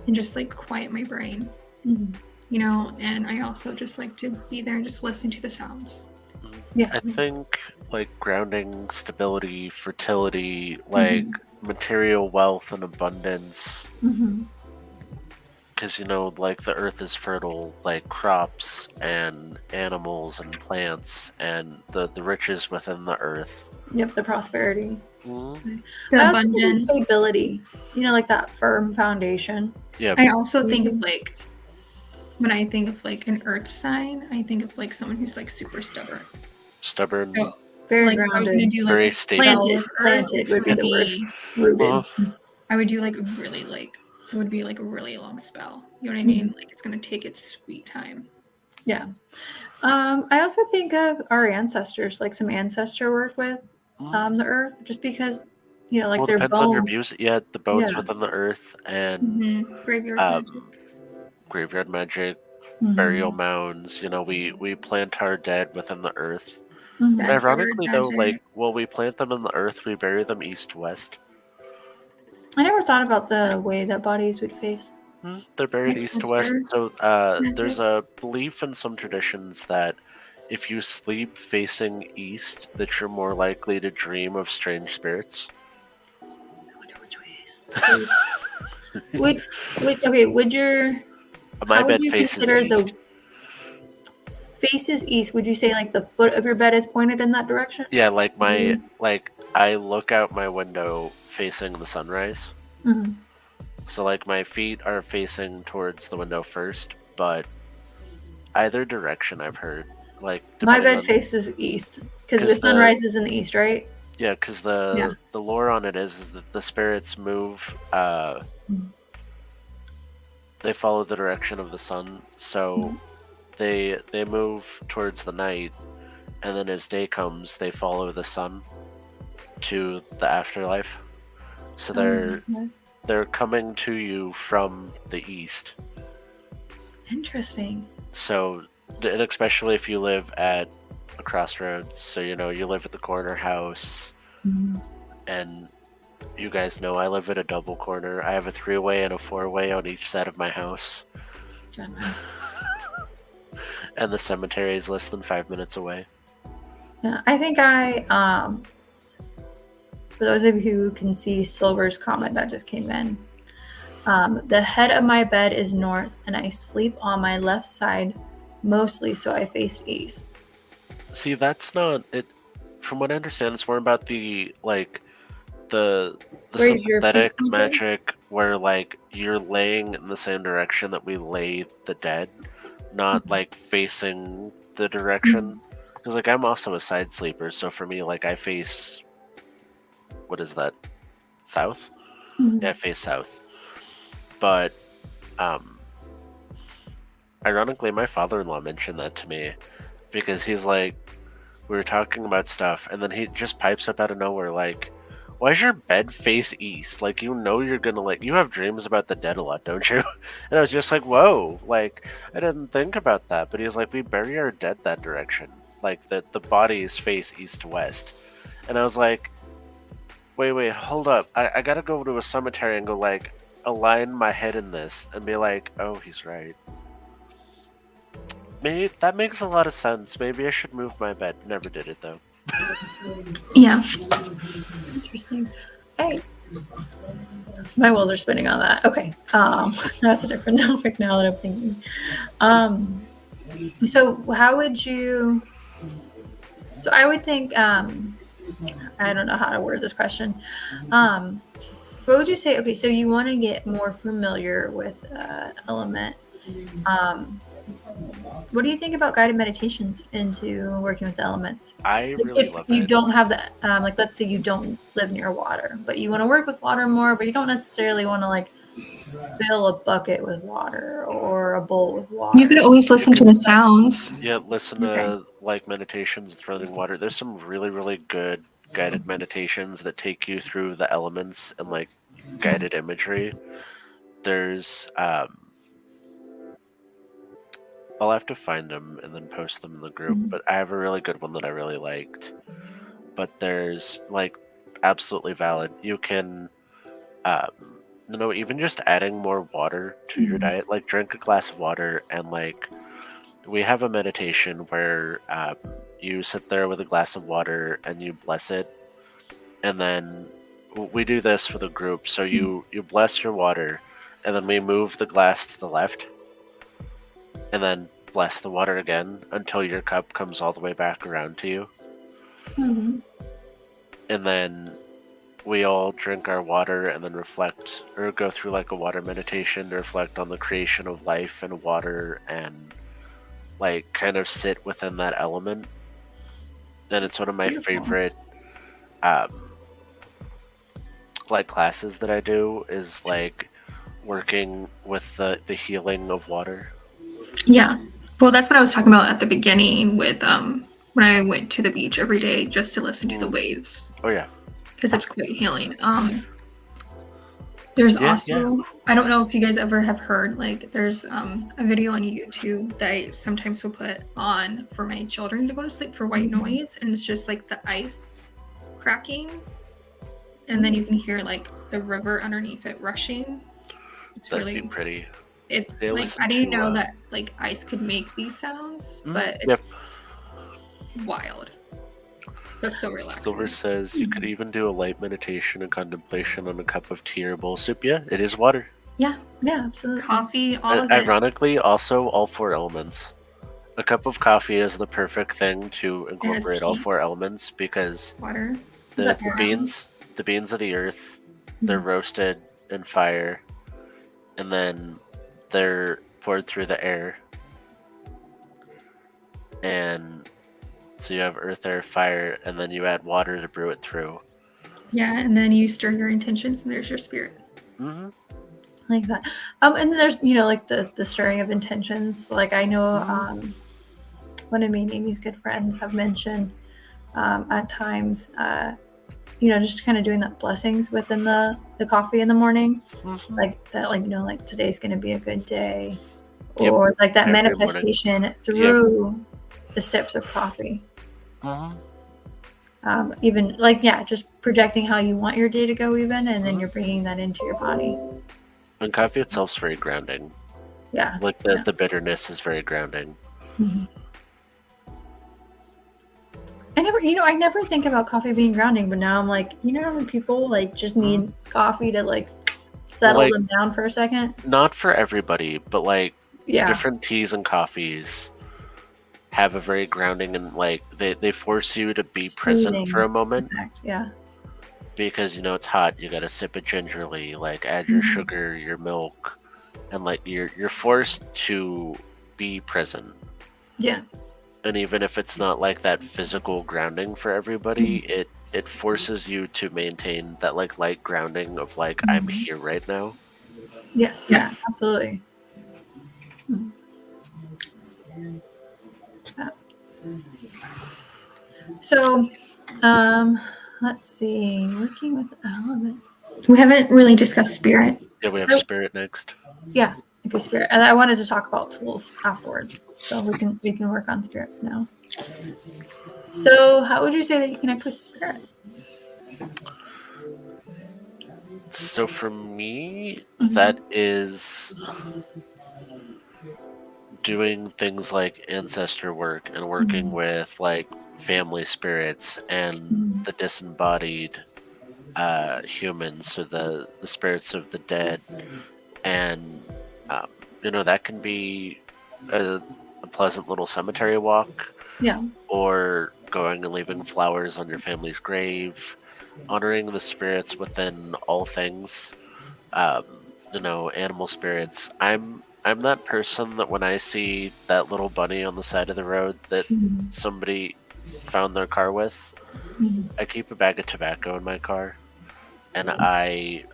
and just like quiet my brain, Mhm. you know. And I also just like to be there and just listen to the sounds. Yeah. I think like grounding, stability, fertility, like material wealth and abundance. Mhm. Because, you know, like the earth is fertile, like crops and animals and plants and the riches within the earth. Yep, the prosperity. Mhm. The I also think of abundance. stability. You know, like that firm foundation. Yeah, I also think of like, when I think of like an earth sign, I think of like someone who's like super stubborn. stubborn, So Very like if I was gonna grounded. do like very a stable. spell Planted. of earth, Planted it's would be gonna the word. be, Rooted. Uh-huh. I would do like a really like, it would be like a really long spell. You know what I Mm-hmm. mean? Like it's gonna take its sweet time. Yeah. I also think of our ancestors, like some ancestor work with Mhm. the earth, just because, you know, like Well, it their depends on your bones. views. Yeah, the bones Yeah. within the earth and Graveyard magic. graveyard magic, Mhm. burial mounds. You know, we plant our dead within the earth. Mhm. And Backyard ironically, though, like, magic. well, we plant them in the earth, we bury them east-west. I never thought about the way that bodies would face. They're buried My east to west. sister So there's magic. a belief in some traditions that if you sleep facing east, that you're more likely to dream of strange spirits. I wonder which way is. Would your My how would bed you faces consider east. the faces east? Would you say like the foot of your bed is pointed in that direction? Yeah, like I look out my window facing the sunrise. Mm-hmm. So like my feet are facing towards the window first, but either direction I've heard. Like My depending bed on faces east because the 'cause sun the rises in the east, right? yeah, because Yeah. the lore on it is that the spirits move. They follow the direction of the sun, so they move towards the night, and then as day comes, they follow the sun to the afterlife. So they're coming to you from the east. Interesting. So, and especially if you live at a crossroads, so you know you live at the corner house, and you guys know I live at a double corner. I have a 3-way and a 4-way on each side of my house, Goodness. and the cemetery is less than 5 minutes away. Yeah, I think for those of you who can see Silver's comment that just came in, the head of my bed is north, and I sleep on my left side mostly, so I face east. See, that's not it. From what I understand, it's more about the the Where is your feet sympathetic pointed? magic, where like you're laying in the same direction that we lay the dead, not like facing the direction. Because like I'm also a side sleeper, so for me, like I face what is that? South? Yeah, I face south. But um ironically my father-in-law mentioned that to me because he's like we were talking about stuff and then he just pipes up out of nowhere like, why does your bed face east? Like you know you're gonna like you have dreams about the dead a lot, don't you? And I was just like, whoa, like I didn't think about that. But he's like, we bury our dead that direction. Like the bodies face east to west. And I was like, wait, hold up. I gotta go to a cemetery and go like align my head in this and be like, oh, he's right. Maybe that makes a lot of sense. Maybe I should move my bed. Never did it though. Yeah. Interesting. Hey, my wheels are spinning on that. Okay, that's a different topic now that I'm thinking. So how would you? So I would think. I don't know how to word this question. What would you say? Okay, so you want to get more familiar with element. What do you think about guided meditations into working with the elements? I really If love you it. don't have that, like let's say you don't live near water, but you want to work with water more, but you don't necessarily want to like fill a bucket with water or a bowl with water. You could always listen to the sounds. Yeah, listen to Okay. like meditations with running water. There's some really good guided meditations that take you through the elements and like guided imagery. There's I'll have to find them and then post them in the group, but I have a really good one that I really liked. But there's like absolutely valid. You can, um, even just adding more water to your diet, like drink a glass of water, and like we have a meditation where you sit there with a glass of water and you bless it, and then we do this for the group. So you bless your water, and then we move the glass to the left, and then bless the water again until your cup comes all the way back around to you. Mhm. And then we all drink our water and then reflect or go through like a water meditation to reflect on the creation of life and water and like kind of sit within that element. And it's one of my Beautiful. favorite like classes that I do is like working with the healing of water. Yeah. Well, that's what I was talking about at the beginning with when I went to the beach every day just to listen to the waves Oh yeah. because it's quite healing. There's Yeah, also I don't know if you guys ever have heard like there's a video on YouTube that I sometimes will put on for my children to go to sleep for white noise, and it's just like the ice cracking, and then you can hear like the river underneath it rushing. It's That'd really be pretty. it's Yeah, like listen I didn't to, know that like ice could make these sounds, but it's Yep. wild. But so relaxing. Silver says you could even do a light meditation and contemplation on a cup of tea or bowl of soup. Yeah, it is water. Yeah, absolutely. Coffee, all of it. Ironically, also all four elements. A cup of coffee is the perfect thing to incorporate all heat. four elements because Water. the beans of the earth, they're roasted in fire, and then they're poured through the air. And so you have earth, air, fire, and then you add water to brew it through. Yeah, and then you stir your intentions, and there's your spirit. Mm-hmm. Like that. And then there's like the stirring of intentions. Like I know one of me and Amy's good friends have mentioned at times just kind of doing that blessings within the coffee in the morning, like that, like today's gonna be a good day, or like that Every manifestation through the sips of coffee. Even just projecting how you want your day to go, even, and then you're bringing that into your body. And coffee itself's very grounding. Yeah. Like the bitterness is very grounding. Mm-hmm. I never think about coffee being grounding, but now I'm like, how many people like just need coffee to like settle them down for a second? Not for everybody, but like Yeah. different teas and coffees have a very grounding and like they force you to be present for a moment. Effect. Yeah. Because it's hot, you gotta sip it gingerly, like add your sugar, your milk, and like you're forced to be present. Yeah. And even if it's not like that physical grounding for everybody, it forces you to maintain that like light grounding of like I'm here right now. Yes. Yeah. Absolutely. Yeah. So, let's see. Working with elements. We haven't really discussed spirit. Yeah, we have spirit next. Yeah, okay, spirit. And I wanted to talk about tools afterwards, so we can work on spirit now. So, how would you say that you connect with spirit? So for me, that is doing things like ancestor work and working with like family spirits and the disembodied humans, so the spirits of the dead, and that can be a pleasant little cemetery walk, or going and leaving flowers on your family's grave, honoring the spirits within all things, animal spirits. I'm that person that when I see that little bunny on the side of the road that somebody found their car with, I keep a bag of tobacco in my car, and I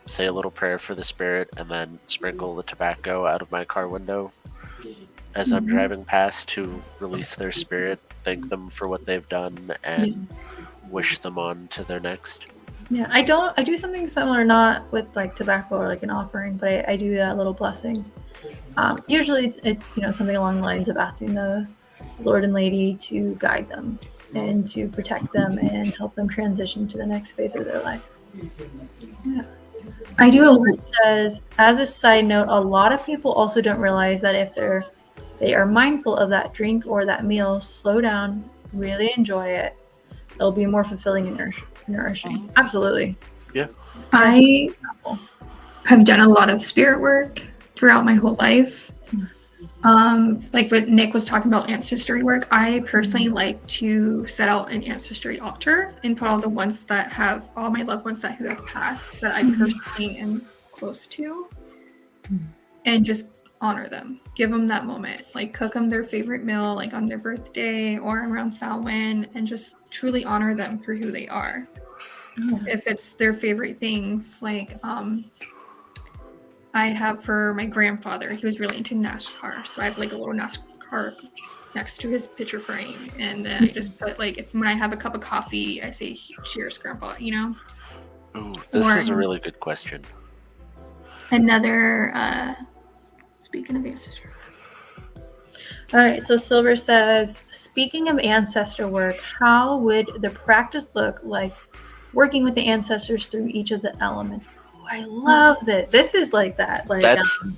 say a little prayer for the spirit, and then sprinkle the tobacco out of my car window as I'm driving past to release their spirit, thank them for what they've done, and wish them on to their next. Yeah, I do something similar, not with like tobacco or like an offering, but I do that little blessing. Usually it's something along the lines of asking the Lord and Lady to guide them and to protect them and help them transition to the next phase of their life. Yeah. I do. Silver says, as a side note, a lot of people also don't realize that if they are mindful of that drink or that meal, slow down, really enjoy it, it'll be more fulfilling and nourishing. Absolutely. Yeah. I have done a lot of spirit work throughout my whole life. Like what Nick was talking about ancestry work, I personally like to set out an ancestry altar and put all the ones that have all my loved ones who have passed that I personally am close to, and just honor them, give them that moment, like cook them their favorite meal, like on their birthday or around Samhain, and just truly honor them for who they are. If it's their favorite things, like I have for my grandfather, he was really into NASCAR, so I have like a little NASCAR next to his picture frame, and then I just put like when I have a cup of coffee, I say cheers, Grandpa, you know. Ooh, this is a really good question. Another speaking of ancestry. All right, so Silver says, speaking of ancestor work, how would the practice look like working with the ancestors through each of the elements? Oh, I love that. This is like that. Like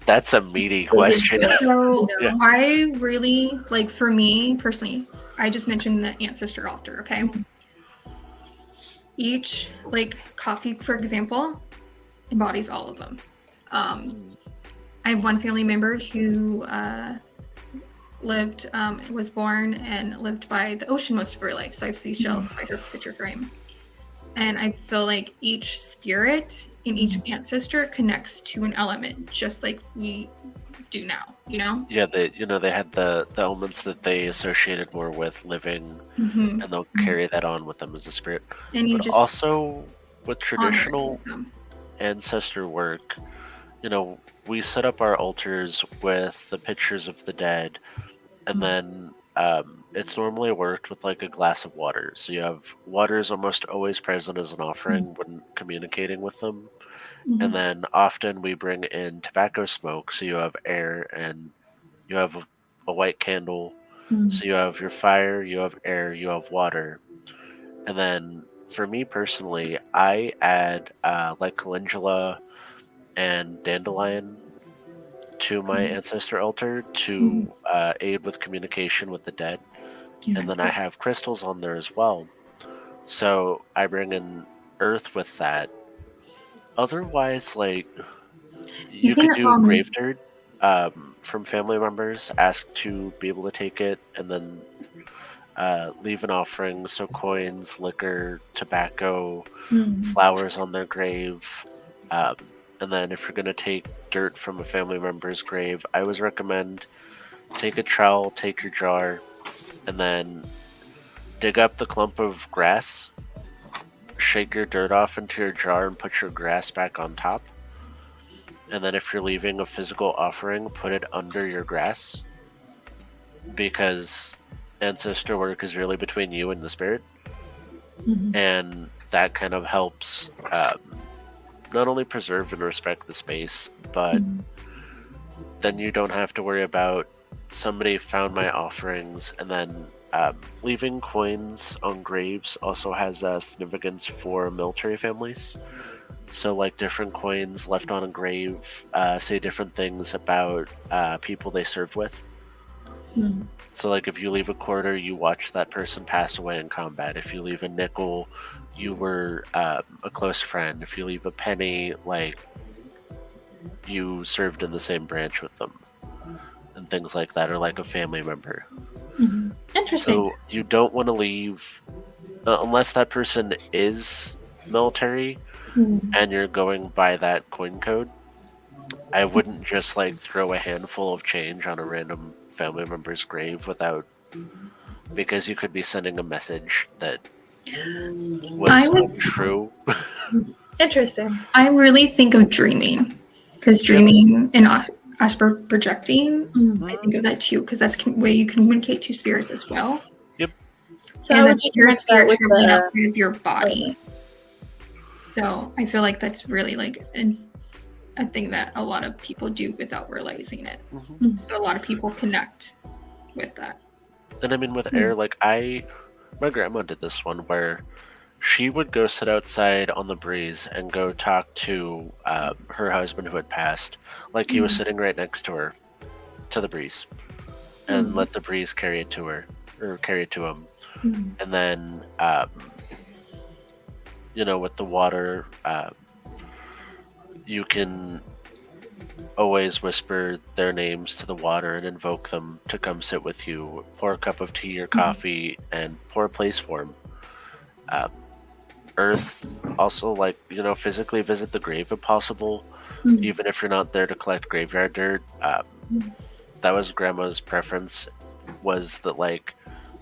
that's a meaty question. So Yeah. I really, like, for me personally, I just mentioned the ancestor altar, okay? Each, like, coffee, for example, embodies all of them. I have one family member who was born and lived by the ocean most of her life, so I have seashells by her picture frame. And I feel like each spirit in each ancestor connects to an element, just like we do now, you know? Yeah, they had the elements that they associated more with living, Mm-hmm. and they'll carry that on with them as a spirit. And you But just also with honor it traditional with them. ancestor work, we set up our altars with the pictures of the dead, and then it's normally worked with like a glass of water. So you have water is almost always present as an offering when communicating with them. Mhm. And then often we bring in tobacco smoke, so you have air, and you have a white candle. So you have your fire, you have air, you have water. And then for me personally, I add like calendula and dandelion to my ancestor altar to aid with communication with the dead. Yeah. And then I have crystals on there as well. So I bring in earth with that. Otherwise, like, you can, could do grave dirt from family members, ask to be able to take it, and then leave an offering. So coins, liquor, tobacco, flowers on their grave. And then if you're going to take dirt from a family member's grave, I always recommend take a trowel, take your jar, and then dig up the clump of grass, shake your dirt off into your jar, and put your grass back on top. And then if you're leaving a physical offering, put it under your grass, because ancestor work is really between you and the spirit. And that kind of helps not only preserve and respect the space, but then you don't have to worry about somebody found my offerings. And then leaving coins on graves also has significance for military families. So like different coins left on a grave say different things about people they served with. So like if you leave a quarter, you watch that person pass away in combat. If you leave a nickel, you were a close friend. If you leave a penny, like you served in the same branch with them, and things like that, or like a family member. Interesting. So you don't want to leave unless that person is military and you're going by that coin code. I wouldn't just like throw a handful of change on a random family member's grave because you could be sending a message that was true. Interesting. I really think of dreaming, because dreaming and astral projecting, I think of that too, because that's a way you communicate to spirits as well. Yep. So And I would that's your connect that spirit with traveling the- outside of your body. So I feel like that's really like a thing that a lot of people do without realizing it. So a lot of people connect with that. And I mean, with air, like I my grandma did this one where she would go sit outside on the breeze and go talk to her husband who had passed, like he was Mm. sitting right next to her, to the breeze, and Mm. let the breeze carry it to her or carry it to him. Mm. And then, with the water, you can always whisper their names to the water and invoke them to come sit with you, pour a cup of tea or coffee, and pour a place for them. Earth also, like, physically visit the grave if possible, Mm. even if you're not there to collect graveyard dirt. That was grandma's preference, was that, like,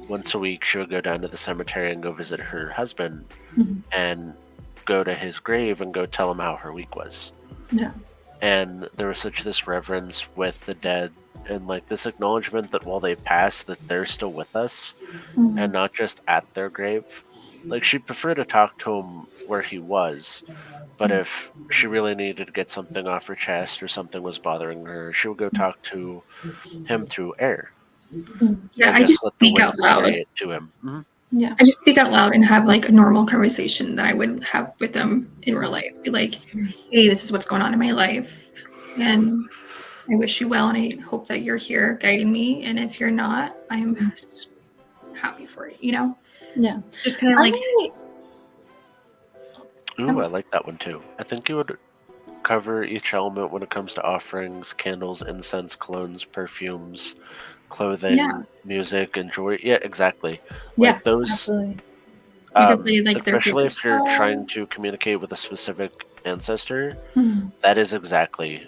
once a week she would go down to the cemetery and go visit her husband Mhm. and go to his grave and go tell him how her week was. Yeah. And there was such this reverence with the dead and like this acknowledgement that while they pass that they're still with us Mm. and not just at their grave. Like, she'd prefer to talk to him where he was, but if she really needed to get something off her chest or something was bothering her, she would go talk to him through air Mm. Yeah, and I just just let the speak out wind loud. carry it to him. Yeah. I just speak out loud and have like a normal conversation that I would have with them in real life. Be like, hey, this is what's going on in my life. And I wish you well and I hope that you're here guiding me. And if you're not, I am happy for you, Yeah. Just kind of like, Ooh, I like that one too. I think you would cover each element when it comes to offerings, candles, incense, colognes, perfumes, clothing, Yeah. music, and jewelry. Yeah, exactly. Yeah. Like those, Absolutely. you could play like their especially favorite if you're trying song. to communicate with a specific ancestor, Mm. that is exactly,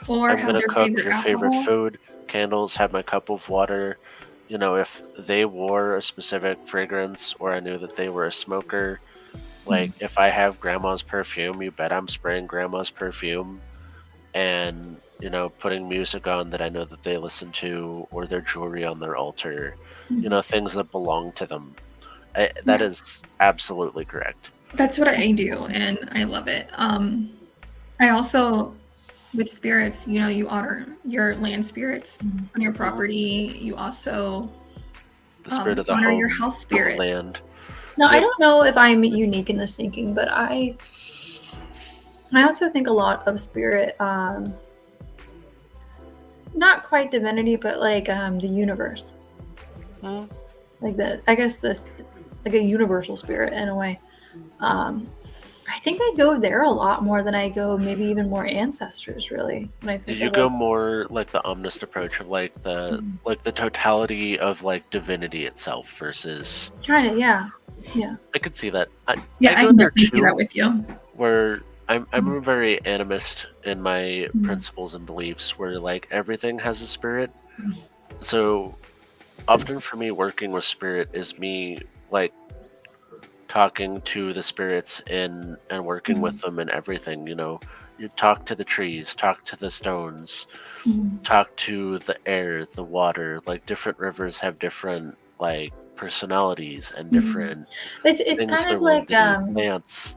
Or I'm have gonna their cook favorite your favorite alcohol. food, candles, have my cup of water. If they wore a specific fragrance or I knew that they were a smoker, like if I have grandma's perfume, you bet I'm spraying grandma's perfume and, putting music on that I know that they listen to or their jewelry on their altar, Mhm. things that belong to them. That Yeah. is absolutely correct. That's what I do, and I love it. I also, with spirits, you honor your land spirits on your property. You also The spirit of the honor your home, house the spirits. land. Now, I Yep. don't know if I'm unique in this thinking, but I also think a lot of spirit, not quite divinity, but like the universe, Hmm. like I guess this, like a universal spirit in a way. I think I go there a lot more than I go maybe even more ancestors. Really, when I think You of go like, more like the omnist approach of like the Mhm. like the totality of like divinity itself versus. kind of, yeah, yeah. I could see that. I Yeah, I go can there definitely see that too, with you. where I'm Mhm. a very animist in my Mhm. principles and beliefs, where like everything has a spirit. Mhm. So often for me, working with spirit is me like talking to the spirits and working with them and everything. You talk to the trees, talk to the stones, Mhm. talk to the air, the water. Like different rivers have different like personalities and Mhm. different It's things kind they're of willing like to do. Plants.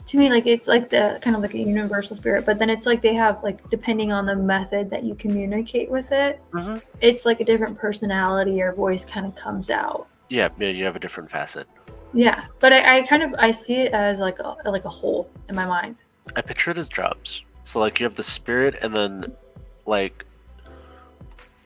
to me, like it's like the kind of like a universal spirit, but then it's like they have like depending on the method that you communicate with it, Hmm. it's like a different personality or voice kind of comes out. Yeah, you have a different facet. Yeah, but I kind of I see it as like a whole in my mind. I picture it as jobs. So like you have the spirit, and then like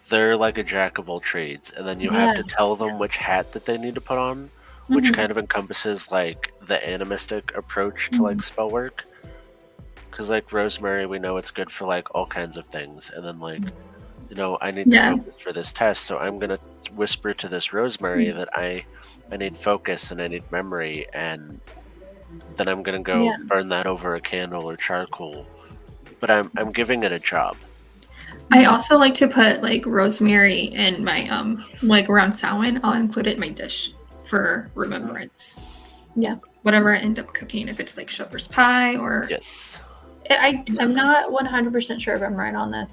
they're like a jack of all trades, and then you have Yeah. to tell them which hat that they need to put on, which Mhm. kind of encompasses like the animistic approach to like Mhm. spell work. Because like rosemary, we know it's good for like all kinds of things, and then like I need to Yeah. focus for this test, so I'm gonna whisper to this rosemary that I need focus and I need memory, and then I'm gonna go Yeah. burn that over a candle or charcoal. But I'm giving it a job. I also like to put like rosemary in my like around Samhain. I'll include it in my dish for remembrance. Yeah. Whatever I end up cooking, if it's like shepherd's pie or Yes. I'm not 100% sure if I'm right on this,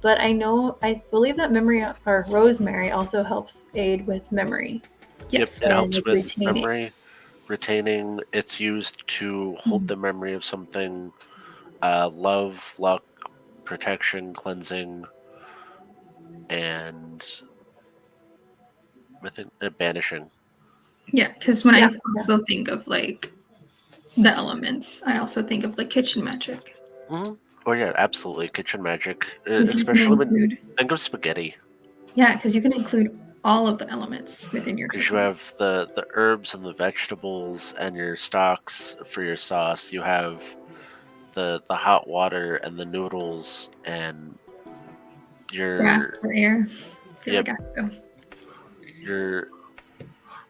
but I believe that memory or rosemary also helps aid with memory. Yep, yes. it And helps like with retaining. memory, retaining. It's used to hold the memory of something. Love, luck, protection, cleansing, and I think banishing. Yeah, because when Yeah, I also think of like the elements, I also think of like kitchen magic. Mhm. Oh yeah, absolutely. Kitchen magic, 'Cause you can especially when include, think of spaghetti, yeah, because you can include all of the elements within your because you cooking. have the herbs and the vegetables and your stocks for your sauce. You have the hot water and the noodles and Gas your or air, feel yep, like Gasto. you're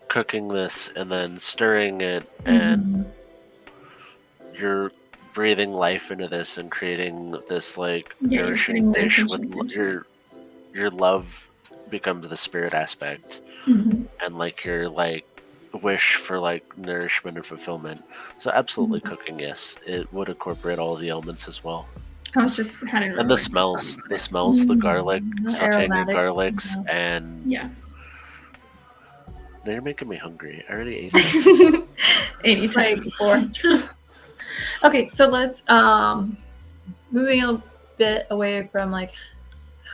cooking this and then stirring it and Mm-hmm. you're breathing life into this and creating this like Yeah, you're nourishing putting the dish with intentions into it. your love becomes the spirit aspect Mm-hmm. and like your like wish for like nourishment and fulfillment. So absolutely cooking, yes, it would incorporate all of the elements as well. I was just hadn't And the really thought smells, about the it. smells, the garlic, The sauteing the aromatics. garlics, and Yeah. now you're making me hungry. I already ate that. Anytime Like- before. Okay, so let's moving a bit away from like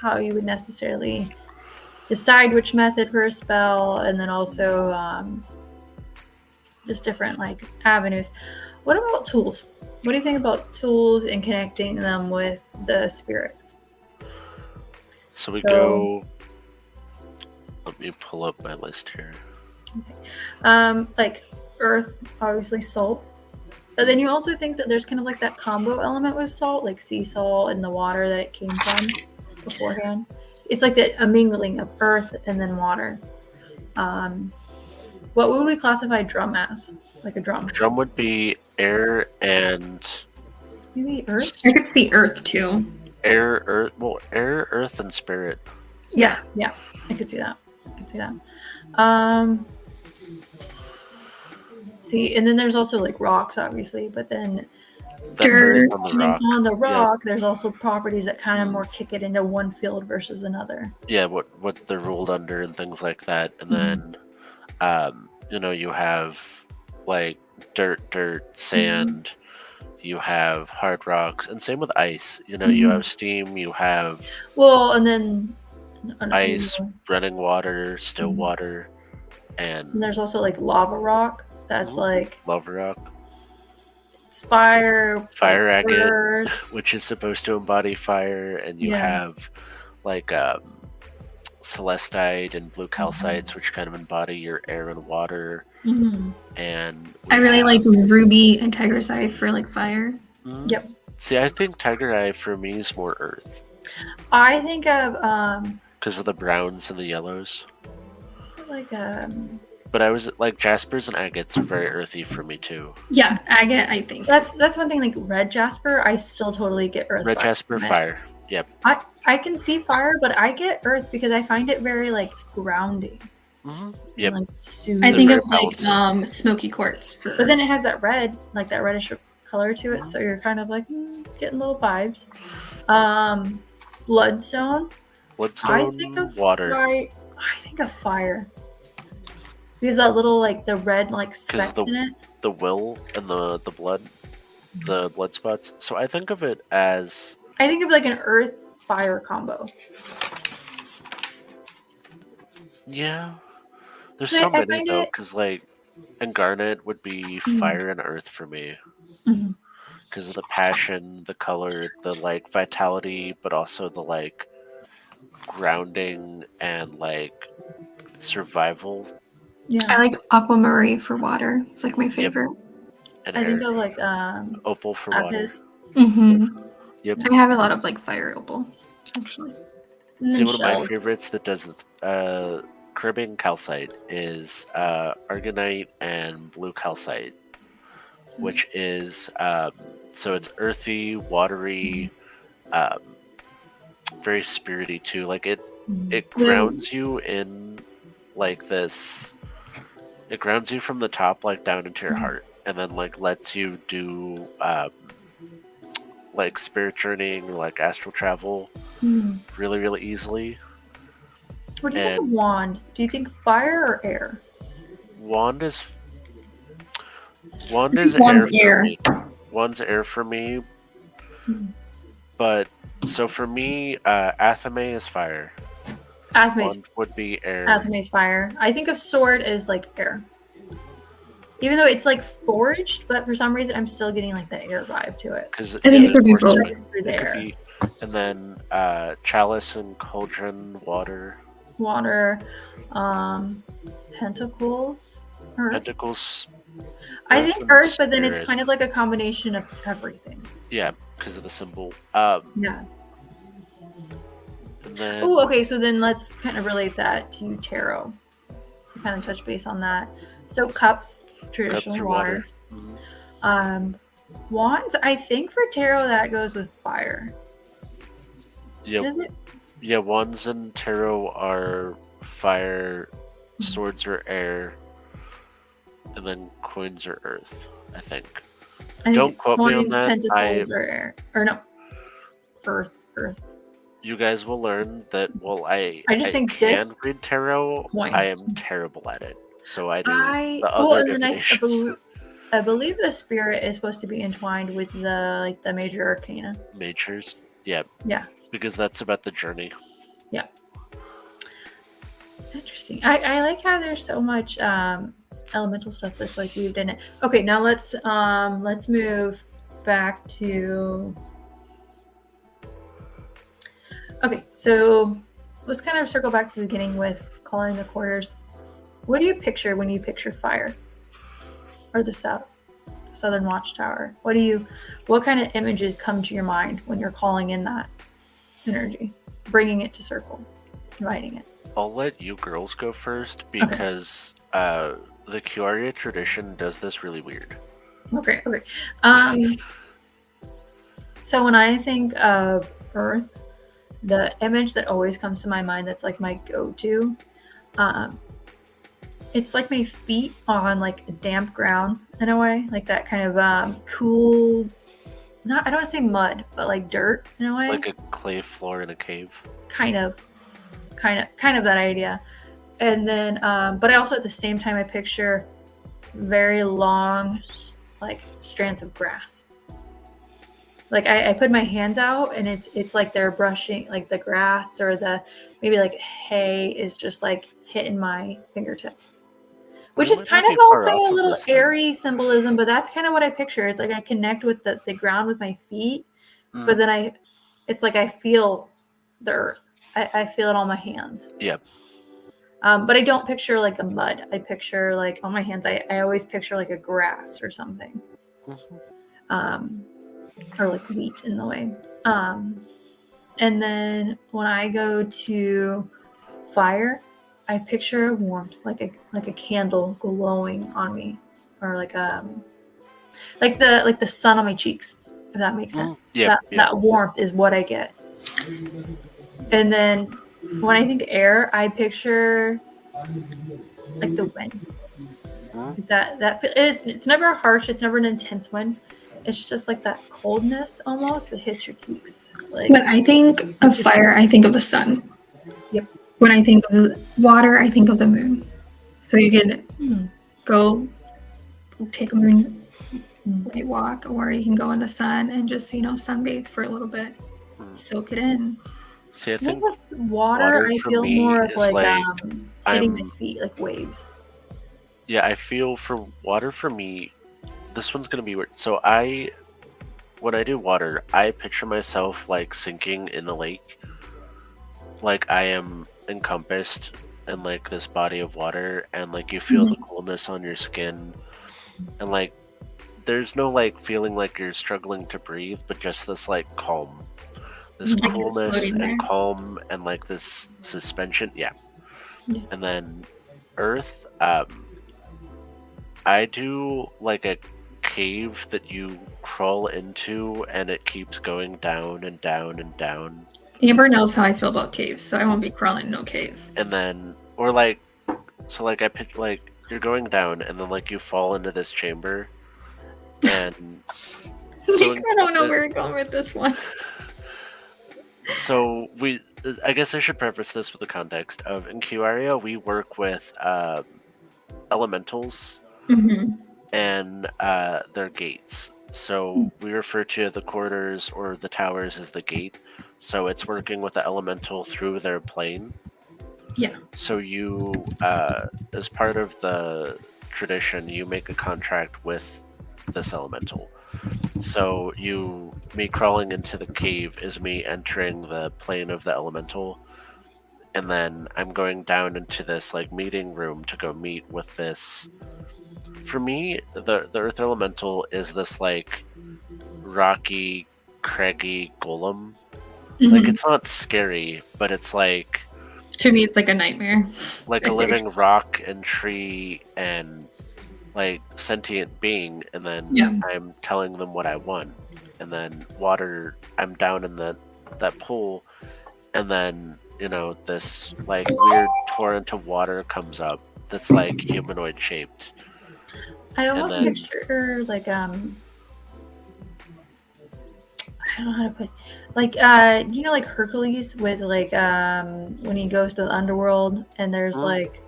how you would necessarily decide which method for a spell, and then also just different like avenues. What about tools? What do you think about tools and connecting them with the spirits? So we So- go. Let me pull up my list here. Like earth, obviously salt. But then you also think that there's kind of like that combo element with salt, like sea salt and the water that it came from beforehand. It's like a mingling of earth and then water. What would we classify drum as? Like a drum? Drum would be air and Maybe earth? I could see Earth too. air, earth. Well, air, earth, and spirit. Yeah. I could see that. See, and then there's also like rocks, obviously, but then That varies Dirt. on the and then rock. on the rock, there's also properties that kind of more kick it into one field versus another. Yeah, what they're ruled under and things like that. And Mm-hmm. then, you have like dirt, sand. You have hard rocks, and same with ice. You Mm-hmm. have steam. You have Well, and then ice, running water, still Mhm. water, and and there's also like lava rock. That's Mhm. like lava rock, it's fire, Fire it's agate. earth. which is supposed to embody fire. And you Yeah. have like celestite and blue calcites, which kind of embody your air and water. Mhm. And I we really have- like ruby and tigersite for like fire. Mhm. Yep. See, I think tiger eye for me is more earth I think of because of the browns and the yellows. like But I was like Jaspers and agates are very earthy for me too. Yeah, agate, I think. that's one thing. Like red jasper, I still totally get earth. Red vibes jasper, from it. fire. Yep. I can see fire, but I get earth because I find it very like grounding. Mm-hmm. and, Yep. Like super. I think very of like balancing. smoky quartz for But then it has that red, like that reddish color to it, so you're kind of like getting little vibes. Bloodstone. Bloodstone, I think of water. fire. I think of fire because that little like the red like specks in it. The will and the blood, the blood spots. So I think of it as I think of like an earth fire combo. yeah. There's I so many find though, it- because like, and garnet would be fire and earth for me Mhm. because of the passion, the color, the like vitality, but also the like grounding and like survival Yeah, I like aquamarine for water. It's like my favorite. and I air. think of like Opal for water. Apis. Mm-hmm. Yep. I have a lot of like fire opal, actually. And See, then one of my shells. favorites that does Caribbean calcite is argonite and blue calcite, which is so it's earthy, watery, very spirity too. Like it grounds you in like this. It grounds you from the top, like down into your heart, and then like lets you do like spirit journeying or like astral travel Mhm. really, really easily. What do you think of And- wand? Do you think fire or air? Wand is think air wand's for air. me. Wand's air for me. Mhm. But so for me, Athame is fire. Atheme's Wand would be air. Atheme's fire. I think of sword as like air. Even though it's like forged, but for some reason I'm still getting like that air vibe to it. Because I think it could be both. Through there. And then chalice and cauldron, water. Water, pentacles, earth. Pentacles. I think and earth, but then it's spirit. kind of like a combination of everything. Yeah, because of the symbol. Yeah. And then Oh, okay. So then let's kind of relate that to tarot. To kind of touch base on that. So cups, traditionally cups are water. Mhm. Wands, I think for tarot that goes with fire. Yeah, Does it? yeah. Wands and tarot are fire, swords are air, and then coins are earth. I think. I think Don't it's quote me on coins, that. pentacles, or air. Or no. Earth. You guys will learn that. Well, I just think can disc, read tarot. coin. I am terrible at it, so I do the well, other and then divinations. I believe the spirit is supposed to be entwined with the major arcana. Majors, yeah, Yeah. because that's about the journey. Interesting. I like how there's so much elemental stuff that's like weaved in it. Okay, now let's move back to. Okay, so let's kind of circle back to the beginning with calling the quarters. What do you picture when you picture fire, or the Southern Watchtower? What kind of images come to your mind when you're calling in that energy, bringing it to circle, inviting it? I'll let you girls go first because the Kyoria tradition does this really weird. Okay. So when I think of Earth, the image that always comes to my mind that's like my go-to, it's like my feet on like a damp ground in a way, like that kind of cool. I don't want to say mud, but like dirt in a way. Like a clay floor in a cave. Kind of that idea. And then, but I also at the same time I picture very long, like strands of grass. Like I put my hands out and it's like they're brushing, like the grass or the maybe like hay is just like hitting my fingertips, which is kind of also a little airy symbolism, but that's kind of what I picture. It's like I connect with the ground with my feet, but then it's like I feel the earth. I feel it on my hands. Yep. But I don't picture like a mud. I picture like on my hands. I always picture like a grass or something. Or like wheat in the way. And then when I go to fire, I picture warmth, like a candle glowing on me, or like the sun on my cheeks, if that makes sense. That warmth is what I get. And then when I think air, I picture like the wind. It's never harsh. It's never an intense wind. It's just like that coldness almost that hits your cheeks. Like, when I think of fire, I think of the sun. Yep. When I think of water, I think of the moon. So you can go take a moon walk, or you can go in the sun and just sunbathe for a little bit, soak it in. See, I think with water I feel more of like hitting my feet, like waves. Yeah, I feel for water for me. This one's gonna be weird. So when I do water, I picture myself like sinking in a lake. Like I am encompassed in like this body of water, and like you feel the coolness on your skin, and like there's no like feeling like you're struggling to breathe, but just this like calm, this coolness and calm, and like this suspension. Yeah. And then earth, I do like a cave that you crawl into and it keeps going down and down and down. Amber knows how I feel about caves, so I won't be crawling in no cave. And then, or like, so like I picture like you're going down and then like you fall into this chamber, and so I don't know where you're going with this one. So I guess I should preface this with the context of in Kyoria we work with elementals. And their gates. So we refer to the corridors or the towers as the gate. So it's working with the elemental through their plane. Yeah. So you, as part of the tradition, you make a contract with this elemental. So me crawling into the cave is me entering the plane of the elemental, and then I'm going down into this like meeting room to go meet with this. For me, the earth elemental is this like rocky, craggy golem. Like Mhm. it's not scary, but it's like To me, it's like a nightmare. a living rock and tree and like sentient being, and then Yeah. I'm telling them what I want. And then water, I'm down in that pool, and then this like weird torrent of water comes up that's like humanoid shaped. I And almost then picture like I don't know how to put like like Hercules with like when he goes to the underworld and there's like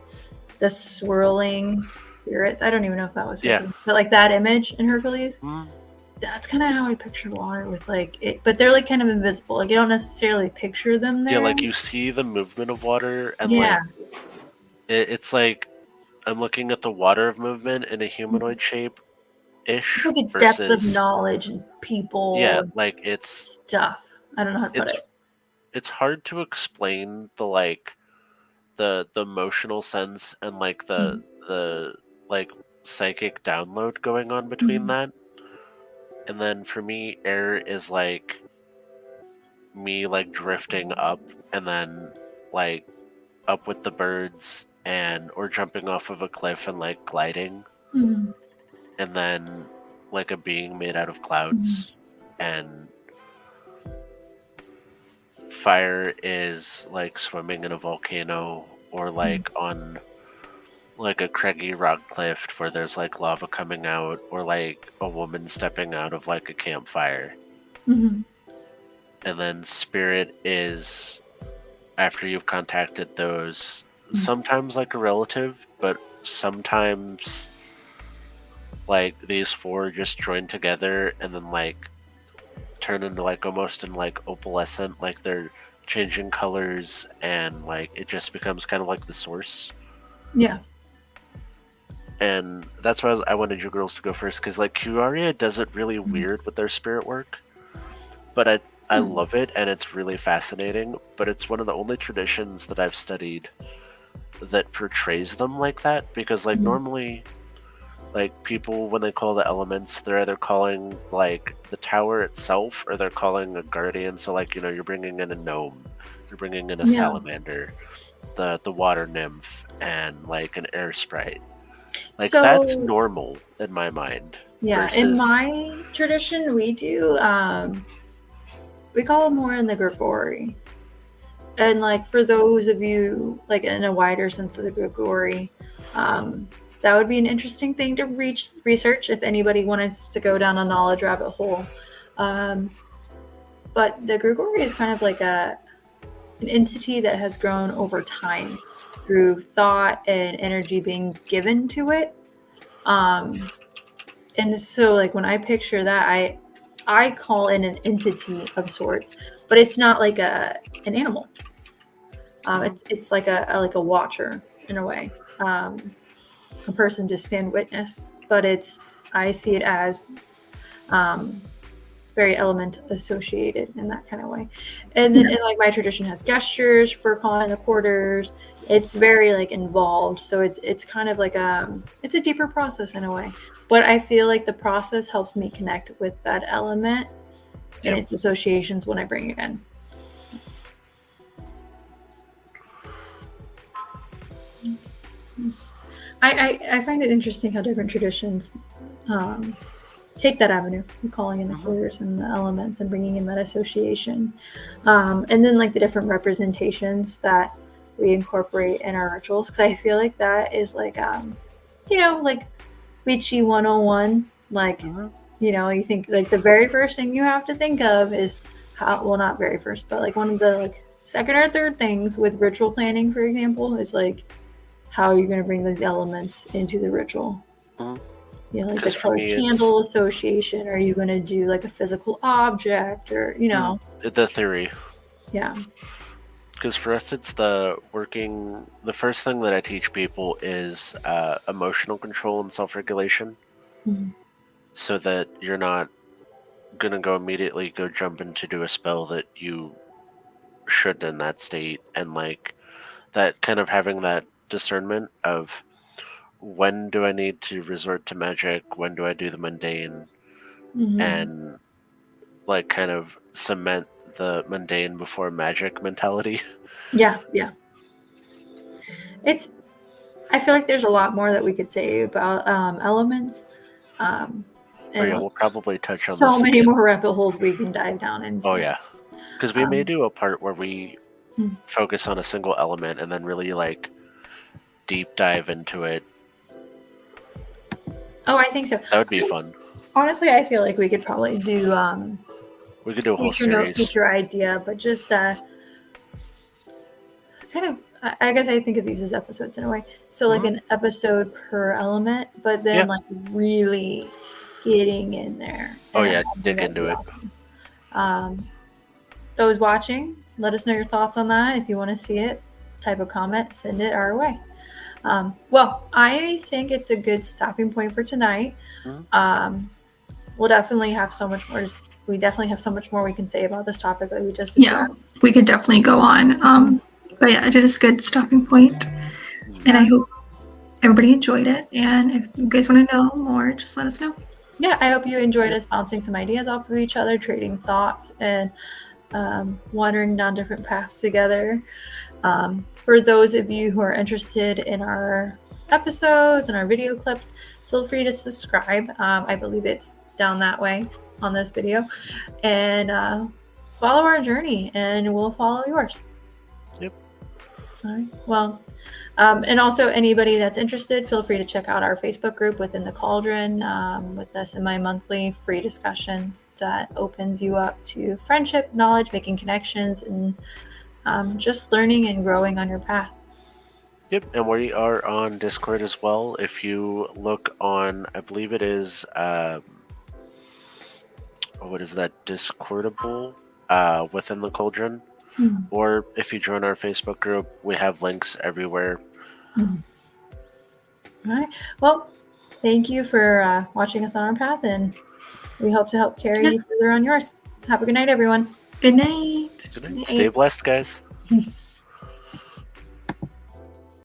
the swirling spirits. I don't even know if that was Hercules, but like that image in Hercules. That's kind of how I picture water with like it, but they're like kind of invisible. Like you don't necessarily picture them there. Yeah, like you see the movement of water, and Yeah. like it's like I'm looking at the water of movement in a humanoid shape ish Like a versus depth of knowledge and people. Yeah, and like it's stuff. I don't know how to put it. It's hard to explain the like the emotional sense and like the like psychic download going on between that. And then for me, air is like me like drifting up and then like up with the birds and or jumping off of a cliff and like gliding. Mhm. And then like a being made out of clouds. And fire is like swimming in a volcano or like on like a craggy rock cliff where there's like lava coming out, or like a woman stepping out of like a campfire. Mhm. And then spirit is after you've contacted those, sometimes like a relative, but sometimes like these four just join together and then like turn into like almost in like opalescent, like they're changing colors, and like it just becomes kind of like the source. Yeah. And that's why I wanted you girls to go first, because like Cuaria does it really weird with their spirit work, but I love it and it's really fascinating. But it's one of the only traditions that I've studied that portrays them like that, because like normally like people when they call the elements, they're either calling like the tower itself or they're calling a guardian. So like you're bringing in a gnome, you're bringing in a salamander, the water nymph, and like an air sprite. Like that's normal in my mind. Yeah, versus... in my tradition, we do we call them more in the Grigori. And like for those of you like in a wider sense of the Grigori, that would be an interesting thing to research if anybody wants to go down a knowledge rabbit hole. But the Grigori is kind of like an entity that has grown over time through thought and energy being given to it. And so like when I picture that, I call it an entity of sorts, but it's not like an animal. It's like a watcher in a way. A person to stand witness, but I see it as very element associated in that kind of way. And then like my tradition has gestures for calling the quarters. It's very like involved, so it's kind of like it's a deeper process in a way. But I feel like the process helps me connect with that element and its associations when I bring it in. I find it interesting how different traditions take that avenue of calling in the quarters and the elements and bringing in that association. And then like the different representations that we incorporate in our rituals. Because I feel like that is like, like Witchy 101. Like, you think like the very first thing you have to think of is not very first, but like one of the like second or third things with ritual planning, for example, is like, how are you going to bring those elements into the ritual? Like the colored candle association. Are you going to do like a physical object or, The theory. Yeah. Because for us, it's the first thing that I teach people is emotional control and self regulation, Mhm. so that you're not going to go immediately go jump into do a spell that you shouldn't in that state. And like that kind of having that discernment of when do I need to resort to magic, when do I do the mundane, Mhm. and like kind of cement the mundane before magic mentality. Yeah, yeah. It's. I feel like there's a lot more that we could say about elements. Oh And yeah, we'll probably touch on so this many again. more rabbit holes we can dive down into. Oh yeah, because we may Um, do a part where we Hmm. focus on a single element and then really like deep dive into it. Oh, I think so. That would be fun. Honestly, I feel like we could probably do We could do a whole future note, series. future idea, but just kind of. I guess I think of these as episodes in a way. So like an episode per element, but then Yeah. like really getting in there. Oh And yeah, I think dig that'd be into it. awesome. Those watching, let us know your thoughts on that. If you want to see it, type a comment, send it our way. Well, I think it's a good stopping point for tonight. We'll definitely have so much more. We definitely have so much more we can say about this topic that we just Yeah, we could definitely go on. But yeah, it is a good stopping point. And I hope everybody enjoyed it. And if you guys want to know more, just let us know. Yeah, I hope you enjoyed us bouncing some ideas off of each other, trading thoughts, and wandering down different paths together. For those of you who are interested in our episodes and our video clips, feel free to subscribe. I believe it's down that way on this video. And follow our journey, and we'll follow yours. Yep. All right. Well, and also anybody that's interested, feel free to check out our Facebook group Within the Cauldron with the semi-monthly free discussions that opens you up to friendship, knowledge, making connections, and just learning and growing on your path. Yep, and we are on Discord as well. If you look on, I believe it is, what is that, Discordable Within the Cauldron. Or if you join our Facebook group, we have links everywhere. All right. Well, thank you for watching us on our path, and we hope to help carry you further on yours. Have a good night, everyone. Good night. Good night. Stay blessed, guys.